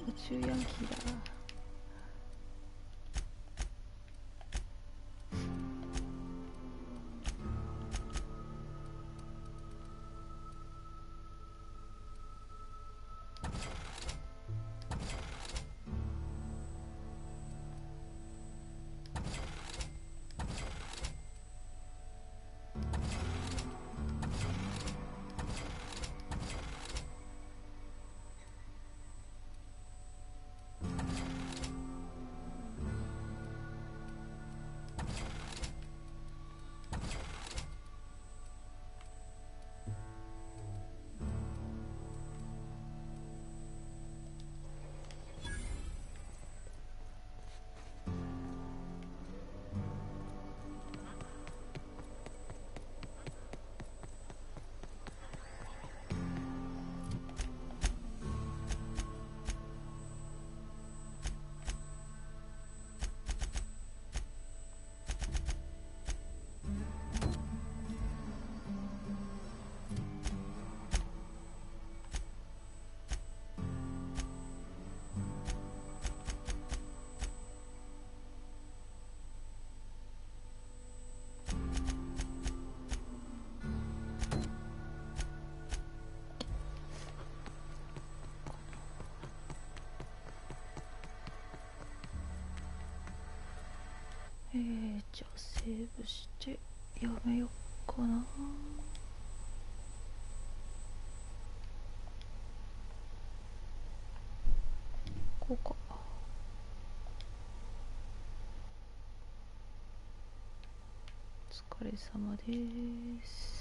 宇宙ヤンキーだ。じゃあセーブしてやめよっかな。こうか。お疲れ様です。